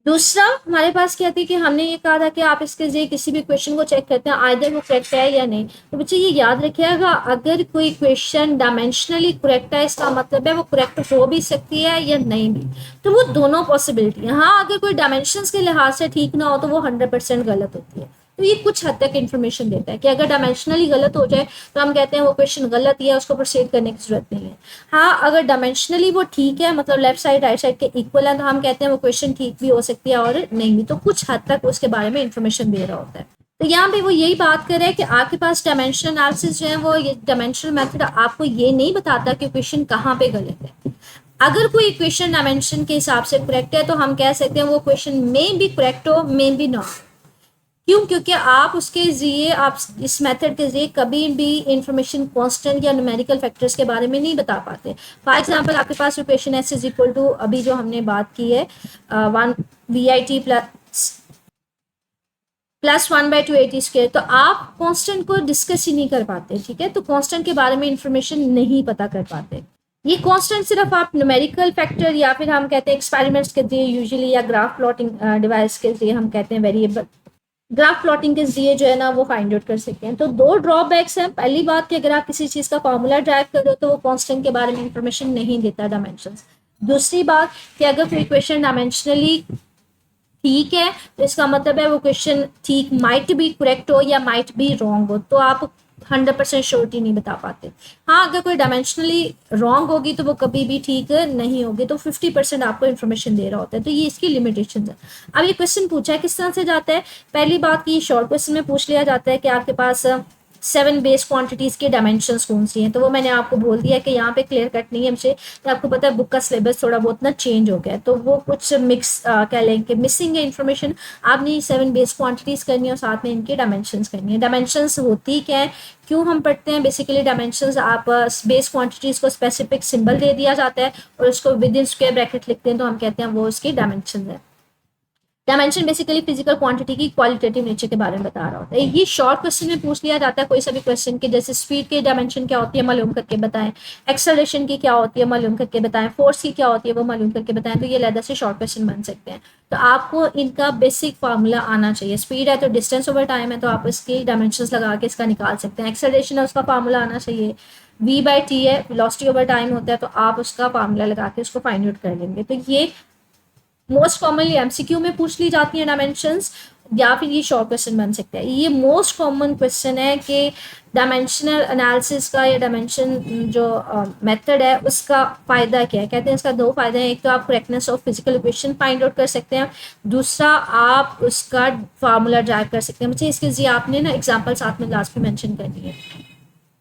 दूसरा हमारे पास क्या थी कि हमने ये कहा था कि आप इसके जरिए किसी भी क्वेश्चन को चेक करते हैं आइदर वो करेक्ट है या नहीं। तो बच्चे ये याद रखिएगा अगर कोई क्वेश्चन डायमेंशनली करेक्ट है इसका मतलब है वो करेक्ट हो भी सकती है या नहीं भी, तो वो दोनों पॉसिबिलिटी है। हाँ अगर कोई डायमेंशंस के लिहाज से ठीक ना हो तो वो 100% गलत होती है। तो ये कुछ हद तक इन्फॉर्मेशन देता है कि अगर डायमेंशनली गलत हो जाए तो हम कहते हैं वो क्वेश्चन गलत ही है, उसको प्रोसीड करने की जरूरत नहीं है। हाँ अगर डायमेंशनली वो ठीक है मतलब लेफ्ट साइड राइट साइड के इक्वल है तो हम कहते हैं वो क्वेश्चन ठीक भी हो सकती है और नहीं भी, तो कुछ हद तक उसके बारे में इंफॉर्मेशन दे रहा होता है। तो यहाँ पे वो यही बात कर रहे हैं कि आपके पास डायमेंशनल एनालिसिस जो है वो ये डायमेंशनल मेथड आपको ये नहीं बताता कि क्वेश्चन कहाँ पे गलत है। अगर कोई इक्वेशन डायमेंशन के हिसाब से करेक्ट है तो हम कह सकते हैं वो क्वेश्चन में भी करेक्ट हो मे बी नॉट। क्यों? क्योंकि आप उसके जरिए आप इस मेथड के जरिए कभी भी इंफॉर्मेशन कांस्टेंट या न्यूमेरिकल फैक्टर्स के बारे में नहीं बता पाते। फॉर एग्जांपल आपके पास equation S is equal to अभी जो हमने बात की है 1 VIT प्लस 1/2 AT², तो आप कांस्टेंट को डिस्कस ही नहीं कर पाते, ठीक है। तो कांस्टेंट के बारे में इंफॉर्मेशन नहीं पता कर पाते। ये कांस्टेंट सिर्फ आप न्यूमेरिकल फैक्टर या फिर हम कहते हैं एक्सपेरिमेंट्स के जरिए यूजुअली या ग्राफ प्लॉटिंग डिवाइस के जरिए हम कहते हैं वेरिएबल ग्राफ प्लॉटिंग के जरिए जो है ना वो फाइंड आउट कर सकते हैं। तो दो ड्रॉबैक्स हैं। पहली बात कि अगर आप किसी चीज का फॉर्मूला ड्राइव कर दो तो वो कांस्टेंट के बारे में इंफॉर्मेशन नहीं देता डायमेंशंस। दूसरी बात कि अगर कोई क्वेश्चन डायमेंशनली ठीक है तो इसका मतलब है वो क्वेश्चन ठीक माइट बी करेक्ट हो या माइट बी रॉन्ग हो, तो आप 100% श्योरिटी नहीं बता पाते। हाँ अगर कोई डायमेंशनली रॉन्ग होगी तो वो कभी भी ठीक नहीं होगी, तो 50% आपको इन्फॉर्मेशन दे रहा होता है। तो ये इसकी लिमिटेशन है। अब ये क्वेश्चन पूछा है किस तरह से जाता है, पहली बात की शॉर्ट क्वेश्चन में पूछ लिया जाता है कि आपके पास 7 बेस क्वांटिटीज के डायमेंशंस कौन सी हैं। तो वो मैंने आपको बोल दिया कि यहाँ पे क्लियर कट नहीं है मुझे, तो आपको पता है बुक का सिलेबस थोड़ा बहुत ना चेंज हो गया है, तो वो कुछ मिक्स कह लें कि मिसिंग है इन्फॉर्मेशन। आपने 7 बेस क्वांटिटीज करनी है और साथ में इनके डायमेंशंस करनी है। डायमेंशंस होती क्या है, क्यों हम पढ़ते हैं, बेसिकली डायमेंशंस आप बेस क्वांटिटीज को स्पेसिफिक सिंबल दे दिया जाता है और उसको विद इन स्क्वायर ब्रैकेट लिखते हैं, तो हम कहते हैं वो उसकी डायमेंशन है। डायमेंशन बेसिकली फिजिकल क्वांटिटी की क्वालिटेटिव नेचर के बारे में बता रहा होता है। ये शॉर्ट क्वेश्चन में पूछ लिया जाता है कोई सा भी क्वेश्चन के, जैसे स्पीड की डायमेंशन क्या होती है मालूम करके बताएं, एक्सेलरेशन की क्या होती है मालूम करके बताएं, फोर्स की क्या होती है वो मालूम करके बताएं। तो ये लहदा से शॉर्ट क्वेश्चन बन सकते हैं। तो आपको इनका बेसिक फार्मूला आना चाहिए। स्पीड है तो डिस्टेंस ओवर टाइम है, तो आप इसकी डायमेंशन लगा के इसका निकाल सकते हैं। एक्सेलरेशन है उसका फार्मूला आना चाहिए। V/T है वेलोसिटी ओवर टाइम होता है, तो आप उसका फार्मूला लगा के उसको फाइंड आउट कर लेंगे। तो ये मोस्ट कॉमनली एमसीक्यू में पूछ ली जाती है डायमेंशंस, या फिर ये शॉर्ट क्वेश्चन बन सकता है। ये मोस्ट कॉमन क्वेश्चन है कि डायमेंशनल एनालिसिस का या डायमेंशन जो मेथड है उसका फ़ायदा क्या है। कहते हैं इसका दो फायदे हैं, एक तो आप correctness of physical equation find out कर सकते हैं, दूसरा आप उसका फार्मूला ड्राइव कर सकते हैं। मुझे इसके लिए आपने ना एग्जाम्पल साथ में लास्ट में मेंशन कर दिए।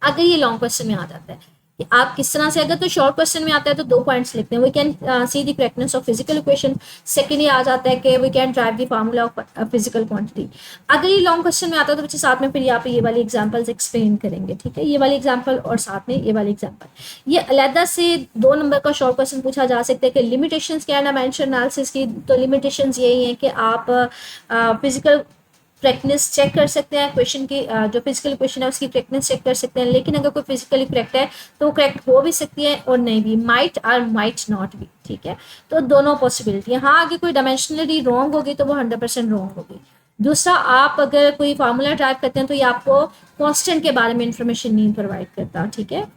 अगर ये लॉन्ग क्वेश्चन में आ जाता है कि आप किस तरह से, अगर तो शॉर्ट क्वेश्चन में आता है तो 2 पॉइंट्स लिखते हैं, we can see the correctness of physical equation. Second ये आ जाता है कि we can derive the formula of physical quantity. अगर ये लॉन्ग क्वेश्चन में आता है तो बच्चे साथ में फिर यहाँ पे ये वाली एग्जांपल्स एक्सप्लेन करेंगे, ठीक है, ये वाली एग्जांपल और साथ में ये वाली एग्जांपल। ये अलहदा से 2 नंबर का शॉर्ट क्वेश्चन पूछा जा सकता है कि लिमिटेशंस क्या है डायमेंशन एनालिसिस की। तो लिमिटेशंस यही है कि आप फिजिकल करेक्टनेस चेक कर सकते हैं, क्वेश्चन की जो फिजिकल क्वेश्चन है उसकी करेक्टनेस चेक कर सकते हैं, लेकिन अगर कोई फिजिकली करेक्ट है तो वो करेक्ट हो भी सकती है और नहीं भी, माइट और माइट नॉट भी, ठीक है। तो दोनों पॉसिबिलिटी है। हाँ, अगर कोई डायमेंशनली रॉन्ग होगी तो वो 100% रॉन्ग होगी। दूसरा, आप अगर कोई फार्मूला ड्राइव करते हैं तो ये आपको कॉन्स्टेंट के बारे में इंफॉर्मेशन नहीं प्रोवाइड करता, ठीक है।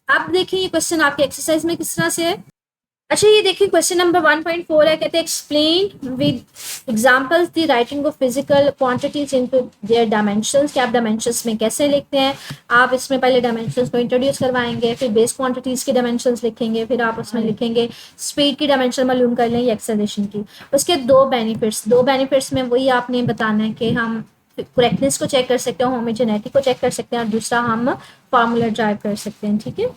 आप देखिए ये क्वेश्चन आपके एक्सरसाइज में किस तरह से है। अच्छा, ये देखिए क्वेश्चन नंबर 1.4 है, कहते हैं explain with examples the writing of physical quantities into their dimensions. कि आप डायमेंशंस में कैसे लिखते हैं। आप इसमें पहले डायमेंशंस को इंट्रोड्यूस करवाएंगे, फिर बेस क्वांटिटीज की डायमेंशंस लिखेंगे, फिर आप उसमें लिखेंगे स्पीड की डायमेंशन मालूम कर लें या एक्सेलरेशन की। उसके दो बेनिफिट्स में वही आपने बताना है कि हम करेक्टनेस को चेक कर सकते हैं, होमोजेनिटी को चेक कर सकते हैं, और दूसरा हम फार्मूला ड्राइव कर सकते हैं, ठीक है।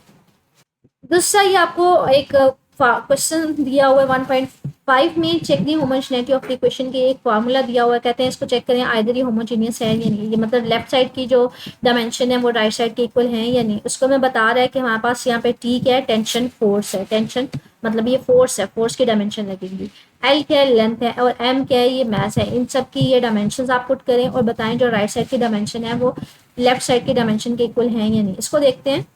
दूसरा ये आपको एक क्वेश्चन दिया हुआ है 1.5 में, check the homogeneity of the equation के एक फार्मूला दिया हुआ है, कहते हैं इसको चेक करें आइदर ये होमोजेनियस है या नहीं। ये मतलब लेफ्ट साइड की जो डायमेंशन है वो राइट साइड के इक्वल है या नहीं। उसको मैं बता रहा है कि हमारे पास यहाँ पे टी क्या है, टेंशन फोर्स है। टेंशन मतलब ये फोर्स है, फोर्स की डायमेंशन लगेगी। एल क्या है, लेंथ है, और एम क्या है, ये मैस है। इन सब की ये डायमेंशन आप पुट करें और बताएं जो राइट साइड की डायमेंशन है वो लेफ्ट साइड की डायमेंशन के इक्वल है या नहीं। इसको देखते हैं।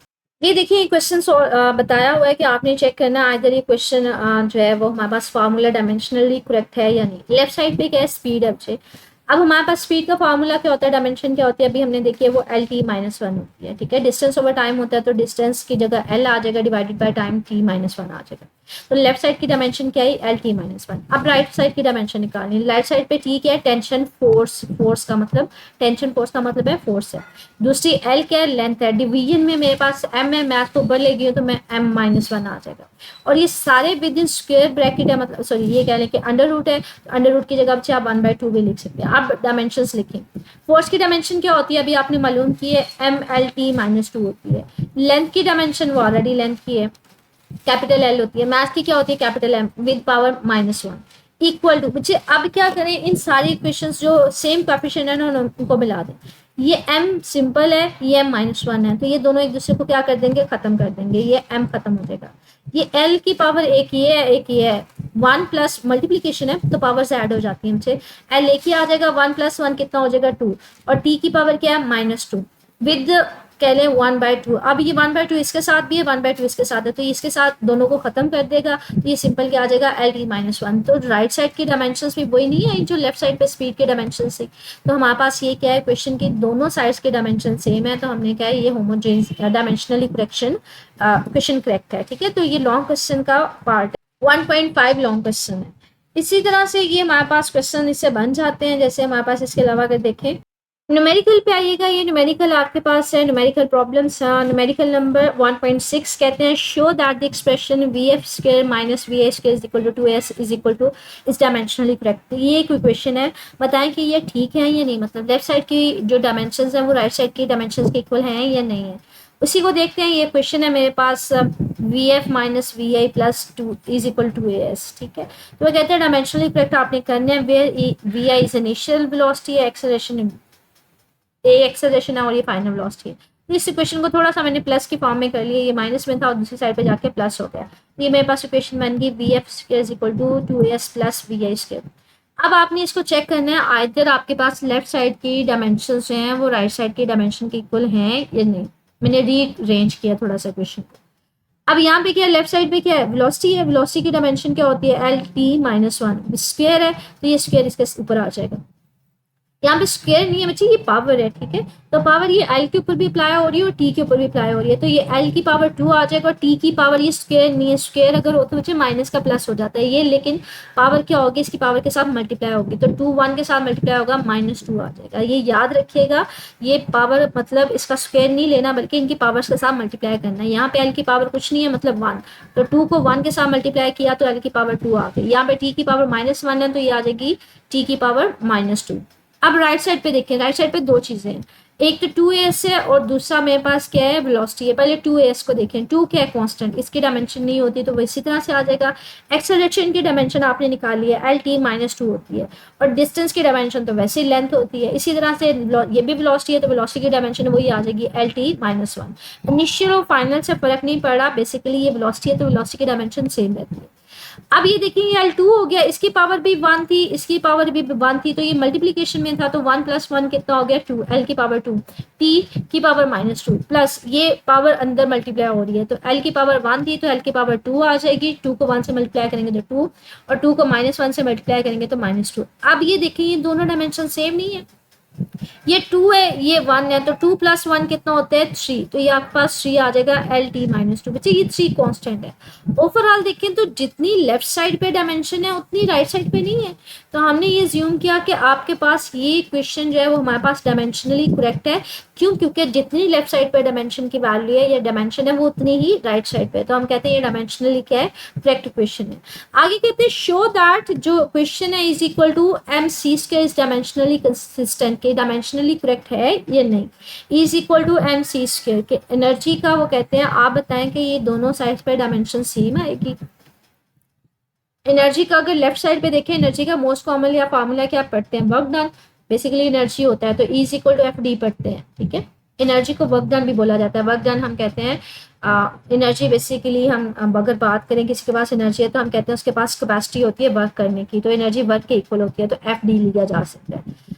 ये देखिए क्वेश्चन बताया हुआ है कि आपने चेक करना है अगर ये क्वेश्चन जो है वो हमारे पास फार्मूला डायमेंशनली करेक्ट है या नहीं। लेफ्ट साइड पे क्या है, स्पीड है बच्चे। अब हमारे पास स्पीड का फार्मूला क्या होता है, डायमेंशन क्या होती है, अभी हमने देखी है वो LT-1 होती है, ठीक है। डिस्टेंस ओवर टाइम होता है तो डिस्टेंस की जगह L आ जाएगा डिवाइडेड बाय टाइम T-1 आ जाएगा। तो लेफ्ट साइड की डायमेंशन क्या है, LT-1। अब राइट साइड की डायमेंशन निकालनी। राइट साइड पे T क्या है, टेंशन फोर्स। फोर्स का मतलब टेंशन फोर्स का मतलब है फोर्स है। दूसरी L क्या है, लेंथ है। डिवीजन में मेरे पास M है, मैथ को ऊपर ले गई तो मैं M-1 आ जाएगा। और ये सारे विद इन स्क्वायर ब्रैकेट है, मतलब सॉरी ये कह लें कि अंडर रूट है। अंडर रूट की जगह बच्चे आप 1/2 भी लिख सकते हैं। आप डायमेंशंस लिखें। फोर्स की डायमेंशन क्या होती है, अभी आपने मालूम की है, MLT-2 होती है। लेंथ की डायमेंशन वो ऑलरेडी लेंथ की है, कैपिटल L होती है। मैथ की क्या होती है, capital M with power -1 equal to. बच्चे अब क्या करें, इन सारी इक्वेशंस जो सेम कोएफिशिएंट है ना उनको मिला दें। ये M सिंपल है, ये M-1 है, तो ये दोनों एक दूसरे को क्या कर देंगे, खत्म कर देंगे। ये M खत्म हो जाएगा। ये L की पावर एक ये है, एक ये है। 1 प्लस मल्टीप्लीकेशन है तो पावर से ऐड हो जाती है हमसे। L एक ही आ जाएगा, 1 + 1 कितना हो जाएगा 2, और T की पावर क्या है -2 विद कह लें 1/2। अब ये 1/2 इसके साथ भी है, 1/2 इसके साथ है, तो इसके साथ दोनों को खत्म कर देगा। तो ये सिंपल क्या आ जाएगा, LT-1। तो राइट साइड की डायमेंशंस भी वही नहीं है जो लेफ्ट साइड पे स्पीड के डायमेंशन से। तो हमारे पास ये क्या है, क्वेश्चन की दोनों साइड्स के डायमेंशन सेम है, तो हमने क्या है ये homogeneous dimensionally correction question correct है, ठीक है। तो ये लॉन्ग क्वेश्चन का पार्ट है। 1.5 लॉन्ग क्वेश्चन है। इसी तरह से ये हमारे पास क्वेश्चन इससे बन जाते हैं। जैसे हमारे पास इसके अलावा अगर देखें न्यूमेरिकल पे आइएगा, ये न्यूमेरिकल आपके पास है, न्यूमेरिकल प्रॉब्लम्स। न्यूमेरिकल नंबर 1.6 कहते हैं show that the expression VF² - VA² is equal to 2S is equal to is dimensionally correct. ये एक इक्वेशन है, बताएं कि ये ठीक है या नहीं, मतलब लेफ्ट साइड की जो डायमेंशंस हैं वो राइट साइड की डायमेंशंस के इक्वल हैं या नहीं है। उसी को देखते हैं। ये क्वेश्चन है मेरे पास VF - VI + 2 is equal to AS, ठीक है। तो वो कहते हैं डायमेंशनली करेक्ट आपने करना है where VI is initial velocity है, एक्सेलरेशन ए एक्सेलरेशन है, और ये फाइनल वेलोसिटी है। तो इस इक्वेशन को थोड़ा सा मैंने प्लस की फॉर्म में कर लिया, ये माइनस में था और दूसरी साइड पे जाके प्लस हो गया। ये मेरे पास इक्वेशन बन गई VF² is equal to 2S + VI²। अब आपने इसको चेक करना है आइदर आपके पास लेफ्ट साइड की डायमेंशन जो हैं वो राइट साइड की डायमेंशन के इक्वल हैं या नहीं। मैंने रीअरेंज किया थोड़ा सा क्वेश्चन को। अब यहाँ पे क्या है, लेफ्ट साइड पे क्या है, वेलोसिटी है। वेलोसिटी की डायमेंशन क्या होती है, LT-1 स्क्वायर है, तो ये स्क्वायर इसके ऊपर आ जाएगा। यहाँ पे स्क्वायर नहीं है बच्चे, ये पावर है, ठीक है। तो पावर ये एल के ऊपर भी अप्लाई हो रही है और टी के ऊपर भी अप्लाई हो रही है, तो ये एल की पावर 2 आ जाएगा और टी की पावर, ये स्क्वायर नहीं है, स्क्वायर अगर हो तो बच्चे माइनस का प्लस हो जाता है ये, लेकिन पावर क्या होगी, इसकी पावर के साथ मल्टीप्लाई होगी, तो 2 1 के साथ मल्टीप्लाई होगा, -2 आ जाएगा। ये याद रखिएगा, ये पावर मतलब इसका स्क्वायर नहीं लेना बल्कि इनकी पावर्स के साथ मल्टीप्लाई करना है। यहाँ पे एल की पावर कुछ नहीं है मतलब 1, तो 2 को 1 के साथ मल्टीप्लाई किया तो एल की पावर 2 आ गई। यहाँ पे टी की पावर -1 है तो ये आ जाएगी टी की पावर -2। अब राइट साइड पे देखिए, राइट साइड पे दो चीजें हैं, एक तो 2as है और दूसरा मेरे पास क्या है, वेलोसिटी है। पहले 2as को देखें, 2 क्या है, कांस्टेंट, इसकी डायमेंशन नहीं होती तो वो इसी तरह से आ जाएगा। एक्सेलरेशन की डायमेंशन आपने निकाली है, एल टी -2 होती है, और डिस्टेंस की डायमेंशन तो वैसे ही लेंथ होती है। इसी तरह से ये भी वेलोसिटी है तो वेलोसिटी की डायमेंशन वही आ जाएगी, एल टी -1। इनिशियल और फाइनल से फर्क नहीं पड़ा, बेसिकली ये वेलोसिटी है तो वेलोसिटी की डायमेंशन सेम रहती है। अब ये देखिए L2 हो गया, इसकी पावर भी 1 थी, इसकी पावर भी 1 थी, तो ये मल्टीप्लीकेशन में था, तो 1 + 1 कितना हो गया 2, L की पावर 2, T की पावर -2 प्लस ये पावर अंदर मल्टीप्लाई हो रही है, तो L की पावर 1 थी तो L की पावर 2 आ जाएगी, 2 को 1 से मल्टीप्लाई करेंगे तो 2, और 2 को -1 से मल्टीप्लाई करेंगे तो -2। अब ये देखिए ये दोनों डायमेंशन सेम नहीं है, ये 2 है ये 1 है, तो 2 + 1 कितना होता है 3, तो ये आपके पास 3 आ जाएगा, एल टी -2। बच्चे ये 3 कांस्टेंट है। ओवरऑल देखें तो जितनी लेफ्ट साइड पे डायमेंशन है उतनी राइट साइड पे नहीं है, तो हमने ये ज्यूम किया कि आपके पास ये क्वेश्चन जो है वो हमारे पास डायमेंशनली करेक्ट है। क्यों? क्योंकि जितनी लेफ्ट साइड पे डायमेंशन की वैल्यू है या डायमेंशन है वो उतनी ही राइट साइड पे, तो हम कहते हैं ये डायमेंशनली क्या है, करेक्ट क्वेश्चन है। आगे कहते हैं शो दैट जो क्वेश्चन है is equal to M C square is dimensionally consistent, के डायमेंशनली करेक्ट है या नहीं, is equal to M C square के एनर्जी का वो कहते हैं, आप बताएं कि ये दोनों साइड पे डायमेंशन सेम आएगी। एनर्जी का अगर लेफ्ट साइड पे देखें, एनर्जी का मोस्ट कॉमन या फार्मूला क्या पढ़ते हैं, वर्क डन, बेसिकली एनर्जी होता है तो is equal to F D पढ़ते हैं, ठीक है। एनर्जी को वर्क डन भी बोला जाता है, वर्क डन हम कहते हैं एनर्जी बेसिकली हम अगर बात करें किसी के पास एनर्जी है तो हम कहते हैं उसके पास कैपेसिटी होती है वर्क करने की, तो एनर्जी वर्क के इक्वल होती है, तो एफ डी लिया जा सकता है।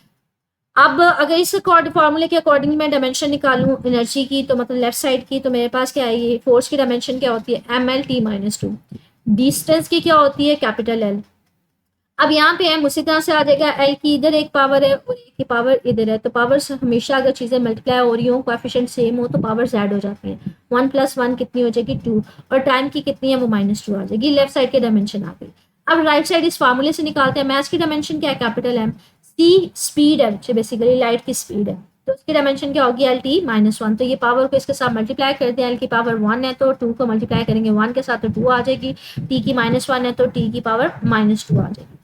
अब अगर इस फॉर्मूले के अकॉर्डिंग मैं डायमेंशन निकालूं एनर्जी की, तो मतलब लेफ्ट साइड की, तो मेरे पास क्या है, ये फोर्स की डायमेंशन क्या होती है, एम एल टी -2, डिस्टेंस की क्या होती है, कैपिटल एल। अब यहाँ पे एम उसी तरह से आ जाएगा, एल की इधर एक पावर है और ए की पावर इधर है, तो पावर्स हमेशा अगर चीजें मल्टीप्लाई हो रही हो, कोएफिशिएंट सेम हो, तो पावर ऐड हो जाती है। 1 + 1 कितनी हो जाएगी 2, और टाइम की कितनी है वो -2 आ जाएगी, लेफ्ट साइड की डायमेंशन आ गई। अब राइट साइड इस फार्मूले से निकालते हैं, मैच की डायमेंशन क्या है, कैपिटल एम, सी स्पीड है, बेसिकली लाइट की स्पीड है, तो उसकी डायमेंशन क्या होगी, एल टी -1, तो ये पावर को इसके साथ मल्टीप्लाई कर दिया, एल की पावर 1 है तो 2 को मल्टीप्लाई करेंगे 1 के साथ तो 2 आ जाएगी, टी की -1 है तो टी की पावर -2 आ जाएगी।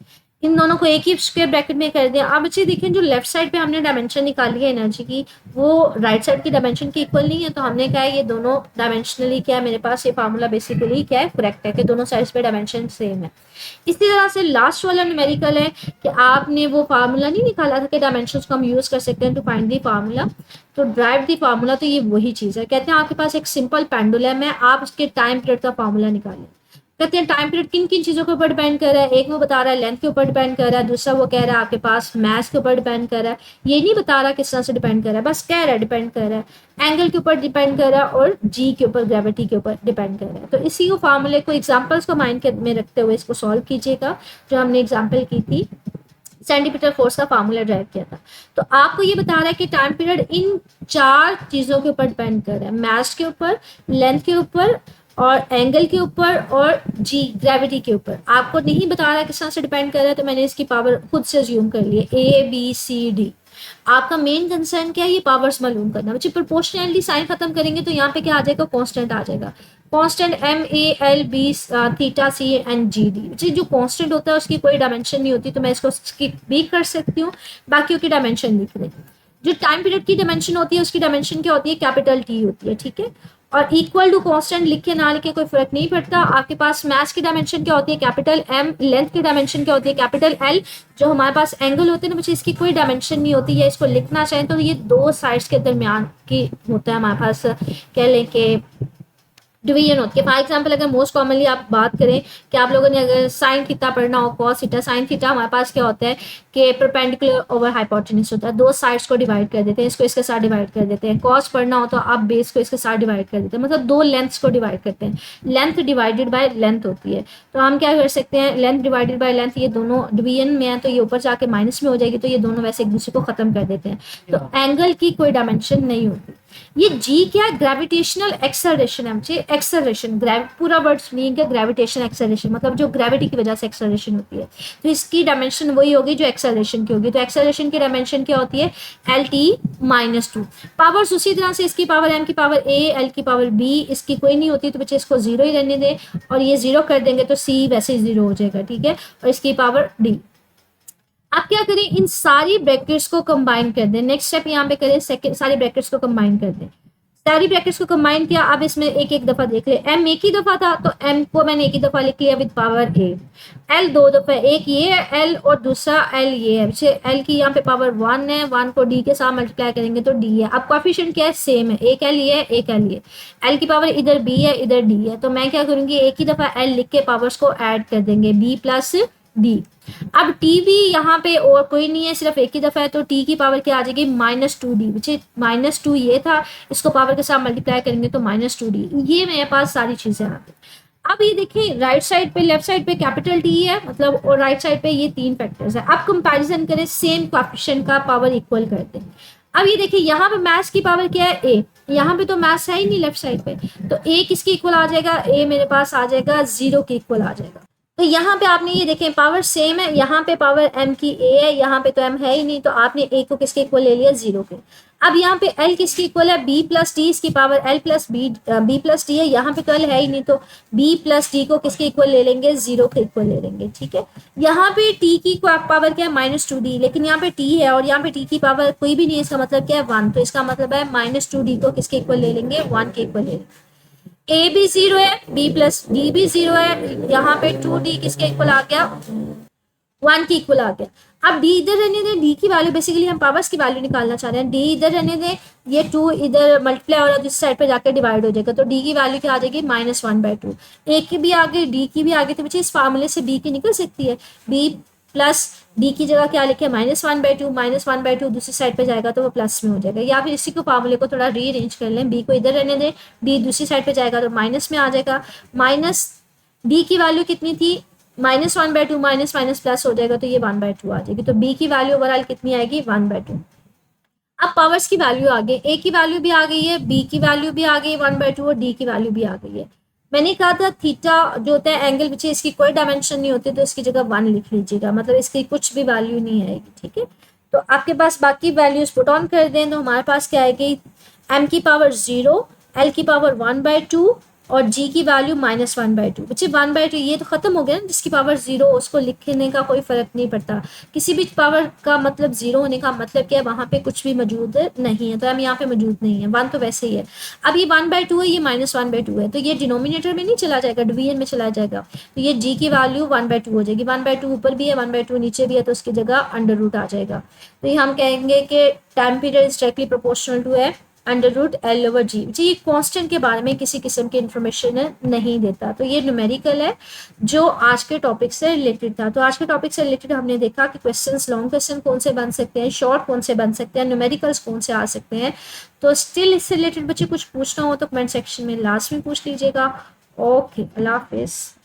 इन दोनों को एक ही स्क्वायर ब्रैकेट में कर दिया। अब अच्छे देखें जो लेफ्ट साइड पे हमने डायमेंशन निकाली है एनर्जी की, वो राइट साइड की डायमेंशन की इक्वल नहीं है, तो हमने कहा है ये दोनों डायमेंशनली क्या है, मेरे पास ये फार्मूला बेसिकली क्या है, करेक्ट है कि दोनों साइड्स पे डायमेंशन सेम है। इसी तरह से लास्ट वाला न्यूमेरिकल है कि आपने वो फार्मूला नहीं निकाला था कि डायमेंशन को हम यूज कर सकते हैं टू फाइंड दी फार्मूला, तो ड्राइव दी फार्मूला, तो ये वही चीज है। कहते हैं आपके पास एक सिंपल पेंडुलम है, आप उसके टाइम पीरियड का फार्मूला निकालें। कहते हैं टाइम पीरियड किन किन चीजों के ऊपर डिपेंड कर रहा है, एक वो बता रहा है लेंथ के ऊपर डिपेंड कर रहा है, दूसरा वो कह रहा है आपके पास मैथ के ऊपर डिपेंड कर रहा है, ये नहीं बता रहा किस तरह से डिपेंड कर रहा है, बस कह रहा है डिपेंड कर रहा है, एंगल के ऊपर डिपेंड कर रहा है और जी के ऊपर, ग्रेविटी के ऊपर डिपेंड कर रहा है। तो इसी को फार्मूले को एग्जाम्पल्स को माइंड में रखते हुए इसको सॉल्व कीजिएगा, जो हमने एग्जाम्पल की थी, सेंटीमीटर फोर्स का फार्मूला ड्राइव किया था। तो आपको ये बता रहा है कि टाइम पीरियड इन 4 चीजों के ऊपर डिपेंड कर रहा है, मैथ के ऊपर, लेंथ के ऊपर और एंगल के ऊपर और जी ग्रेविटी के ऊपर। आपको नहीं बता रहा किस तरह से डिपेंड कर रहा है, तो मैंने इसकी पावर खुद से ज्यूम कर ली है, ए बी सी डी। आपका मेन कंसर्न क्या है, ये पावर्स मालूम करना। बच्चे प्रोपोर्शनली साइन खत्म करेंगे तो यहाँ पे क्या आ जाएगा, कांस्टेंट आ जाएगा, constant M A L B theta C and G D. बच्चे जो कांस्टेंट होता है उसकी कोई डायमेंशन नहीं होती, तो मैं इसको स्किप भी कर सकती हूँ, बाकी की डायमेंशन लिख दें। जो टाइम पीरियड की डायमेंशन होती है उसकी डायमेंशन क्या होती है, कैपिटल टी होती है, ठीक है। और इक्वल टू कांस्टेंट लिखे ना लिखे कोई फर्क नहीं पड़ता। आपके पास मैथ की डायमेंशन क्या होती है, कैपिटल एम, लेंथ की डायमेंशन क्या होती है, कैपिटल एल। जो हमारे पास एंगल होते हैं ना बच्चे, इसकी कोई डायमेंशन नहीं होती है, इसको लिखना चाहें तो ये 2 साइड्स के दरमियान की होता है हमारे पास, कह लें कि डिवीजन होती है। फॉर एग्जाम्पल अगर मोस्ट कॉमनली आप बात करें कि आप लोगों ने अगर साइन थीटा पढ़ना हो, कॉस थीटा, साइन थीटा हमारे पास क्या होता है कि परपेंडिकुलर ओवर हाइपोटेन्यूज होता है, दो साइड्स को डिवाइड कर देते हैं, इसको इसके साथ डिवाइड कर देते हैं। कॉस पढ़ना हो तो आप बेस को इसके साथ डिवाइड कर देते हैं, मतलब दो लेंथ्स को डिवाइड करते हैं, लेंथ डिवाइडेड बाय लेंथ होती है। तो हम क्या कर सकते हैं, लेंथ डिवाइडेड बाय लेंथ, ये दोनों डिवीजन में है तो ये ऊपर जाके माइनस में हो जाएगी, तो ये दोनों वैसे एक दूसरे को खत्म कर देते हैं, तो एंगल की कोई डायमेंशन नहीं होती। ये जी क्या है, ग्रेविटेशनल एक्सेलरेशन है, मुझे एक्सेलरेशन पूरा वर्ड मीनिंग है ग्रेविटेशन एक्सेलरेशन, मतलब जो ग्रेविटी की वजह से एक्सेलरेशन होती है, तो इसकी डायमेंशन वही होगी जो एक्सेलरेशन की होगी। तो एक्सेलरेशन की डायमेंशन क्या होती है, LT-2। पावर्स उसी तरह से, इसकी पावर m की पावर a, l की पावर b, इसकी कोई नहीं होती तो बच्चे इसको जीरो ही रहने दें, और ये जीरो कर देंगे तो c वैसे ही जीरो हो जाएगा, ठीक है, और इसकी पावर d। आप क्या करें, इन सारी ब्रैकेट्स को कंबाइन कर दें। नेक्स्ट स्टेप यहाँ पे करें, सेकंड सारी ब्रैकेट्स को कंबाइन कर दें। सारी ब्रैकेट्स को कंबाइन किया, अब इसमें एक एक दफा देख ले, m एक ही दफा था तो m को मैंने एक ही दफा लिख लिया विद पावर a, l दो दफा, एक ये है l और दूसरा l ये है, l की यहाँ पे पावर 1 है, 1 को d के साथ मल्टीप्लाई करेंगे तो d है। अब कोएफिशिएंट क्या है, सेम है, एक l ये है, एक l ये, l की पावर इधर b है, इधर d है, तो मैं क्या करूंगी, एक ही दफा l लिख के पावर्स को ऐड कर देंगे, b प्लस d। अब t भी यहाँ पे और कोई नहीं है, सिर्फ एक ही दफा है, तो t की पावर क्या आ जाएगी, -2d, बच्चे -2 ये था, इसको पावर के साथ मल्टीप्लाई करेंगे तो -2d। ये मेरे पास सारी चीजें आ गई। अब ये देखिए, राइट साइड पे, लेफ्ट साइड पे कैपिटल T है, मतलब, और राइट साइड पे ये तीन फैक्टर्स है। अब कंपैरिजन करें, सेम कोएफिशिएंट का पावर इक्वल कर दें। अब ये देखिए, यहाँ पे मैथ्स की पावर क्या है, a, यहाँ पे तो मैथ्स है ही नहीं लेफ्ट साइड पे, तो a किसके इक्वल आ जाएगा, a मेरे पास आ जाएगा 0 के इक्वल आ जाएगा। तो यहाँ पे आपने ये देखें, पावर सेम है, यहाँ पे पावर m की a है, यहाँ पे तो m है ही नहीं, तो आपने a को किसके इक्वल ले लिया, 0 के। अब यहाँ पे l किसके इक्वल है, b प्लस डी, इसकी power l plus b plus D है, यहाँ पे तो l है ही नहीं, तो b प्लस डी को किसके इक्वल ले लेंगे, 0 के इक्वल ले लेंगे, ठीक है। यहाँ पे t की पावर क्या है, -2d, लेकिन यहाँ पे t है और यहाँ पे t की पावर कोई भी नहीं है, इसका मतलब क्या है, 1, तो इसका मतलब है -2d को किसके इक्वल ले लेंगे, 1 के इक्वल ले लेंगे। a भी 0 है, b प्लस d भी 0 है, यहाँ पे 2d किसके इक्वल आ गया, 1 के इक्वल आ गया। अब d इधर रहने दें, d की वैल्यू, बेसिकली हम पावर्स की वैल्यू निकालना चाह रहे हैं, d इधर रहने दें, ये 2 इधर मल्टीप्लाई हो रहा है, दूसरी साइड पे जाकर डिवाइड हो जाएगा, तो d की वैल्यू क्या आ जाएगी, -1/2। a की भी आ गई, d की भी आ गई, तो बच्चे इस फार्मूले से b की निकल सकती है, b प्लस डी की जगह क्या लिखे, -1/2, -1/2 दूसरी साइड पे जाएगा तो वो प्लस में हो जाएगा, या फिर इसी को फार्मूले को थोड़ा रीअरेंज कर लें, बी को इधर रहने दें, डी दूसरी साइड पे जाएगा तो माइनस में आ जाएगा, माइनस डी की वैल्यू कितनी थी, -1/2, माइनस माइनस प्लस हो जाएगा तो ये 1/2 आ जाएगी, तो बी की वैल्यू ओवरऑल कितनी आएगी, 1/2। अब पावर्स की वैल्यू आ गई, ए की वैल्यू भी आ गई है, बी की वैल्यू भी आ गई 1/2 और डी की वैल्यू भी आ गई है। मैंने कहा था थीटा जो होता है एंगल पीछे, इसकी कोई डायमेंशन नहीं होती, तो इसकी जगह 1 लिख लीजिएगा, मतलब इसकी कुछ भी वैल्यू नहीं आएगी, ठीक है। तो आपके पास बाकी वैल्यूज पुट ऑन कर दें तो हमारे पास क्या आएगी, m की पावर 0, l की पावर 1/2 और g की वैल्यू -1/2। बच्चे 1/2 ये तो खत्म हो गया ना, जिसकी पावर 0 उसको लिखने का कोई फर्क नहीं पड़ता, किसी भी पावर का मतलब 0 होने का मतलब क्या है, वहां पे कुछ भी मौजूद नहीं है, तो हम यहाँ पे मौजूद नहीं है, 1 तो वैसे ही है। अब ये 1/2 है, ये -1/2 है, तो ये डिनोमिनेटर में नहीं चला जाएगा, डिवीजन में चला जाएगा, तो ये g की वैल्यू 1/2 हो जाएगी, 1/2 ऊपर भी है 1/2 नीचे भी है, तो उसकी जगह अंडर रूट आ जाएगा। तो ये हम कहेंगे कि time period is directly proportional to है √L/G। ये कांस्टेंट के बारे में किसी किस्म की इंफॉर्मेशन नहीं देता, तो ये न्यूमेरिकल है जो आज के टॉपिक से रिलेटेड था। तो आज के टॉपिक से रिलेटेड हमने देखा कि क्वेश्चंस, लॉन्ग क्वेश्चन कौन से बन सकते हैं, शॉर्ट कौन से बन सकते हैं, न्यूमेरिकल्स कौन से आ सकते हैं। तो स्टिल इससे रिलेटेड बच्चे कुछ पूछना हो तो कमेंट सेक्शन में लास्ट में पूछ लीजिएगा। ओके, अल्लाह हाफिज़।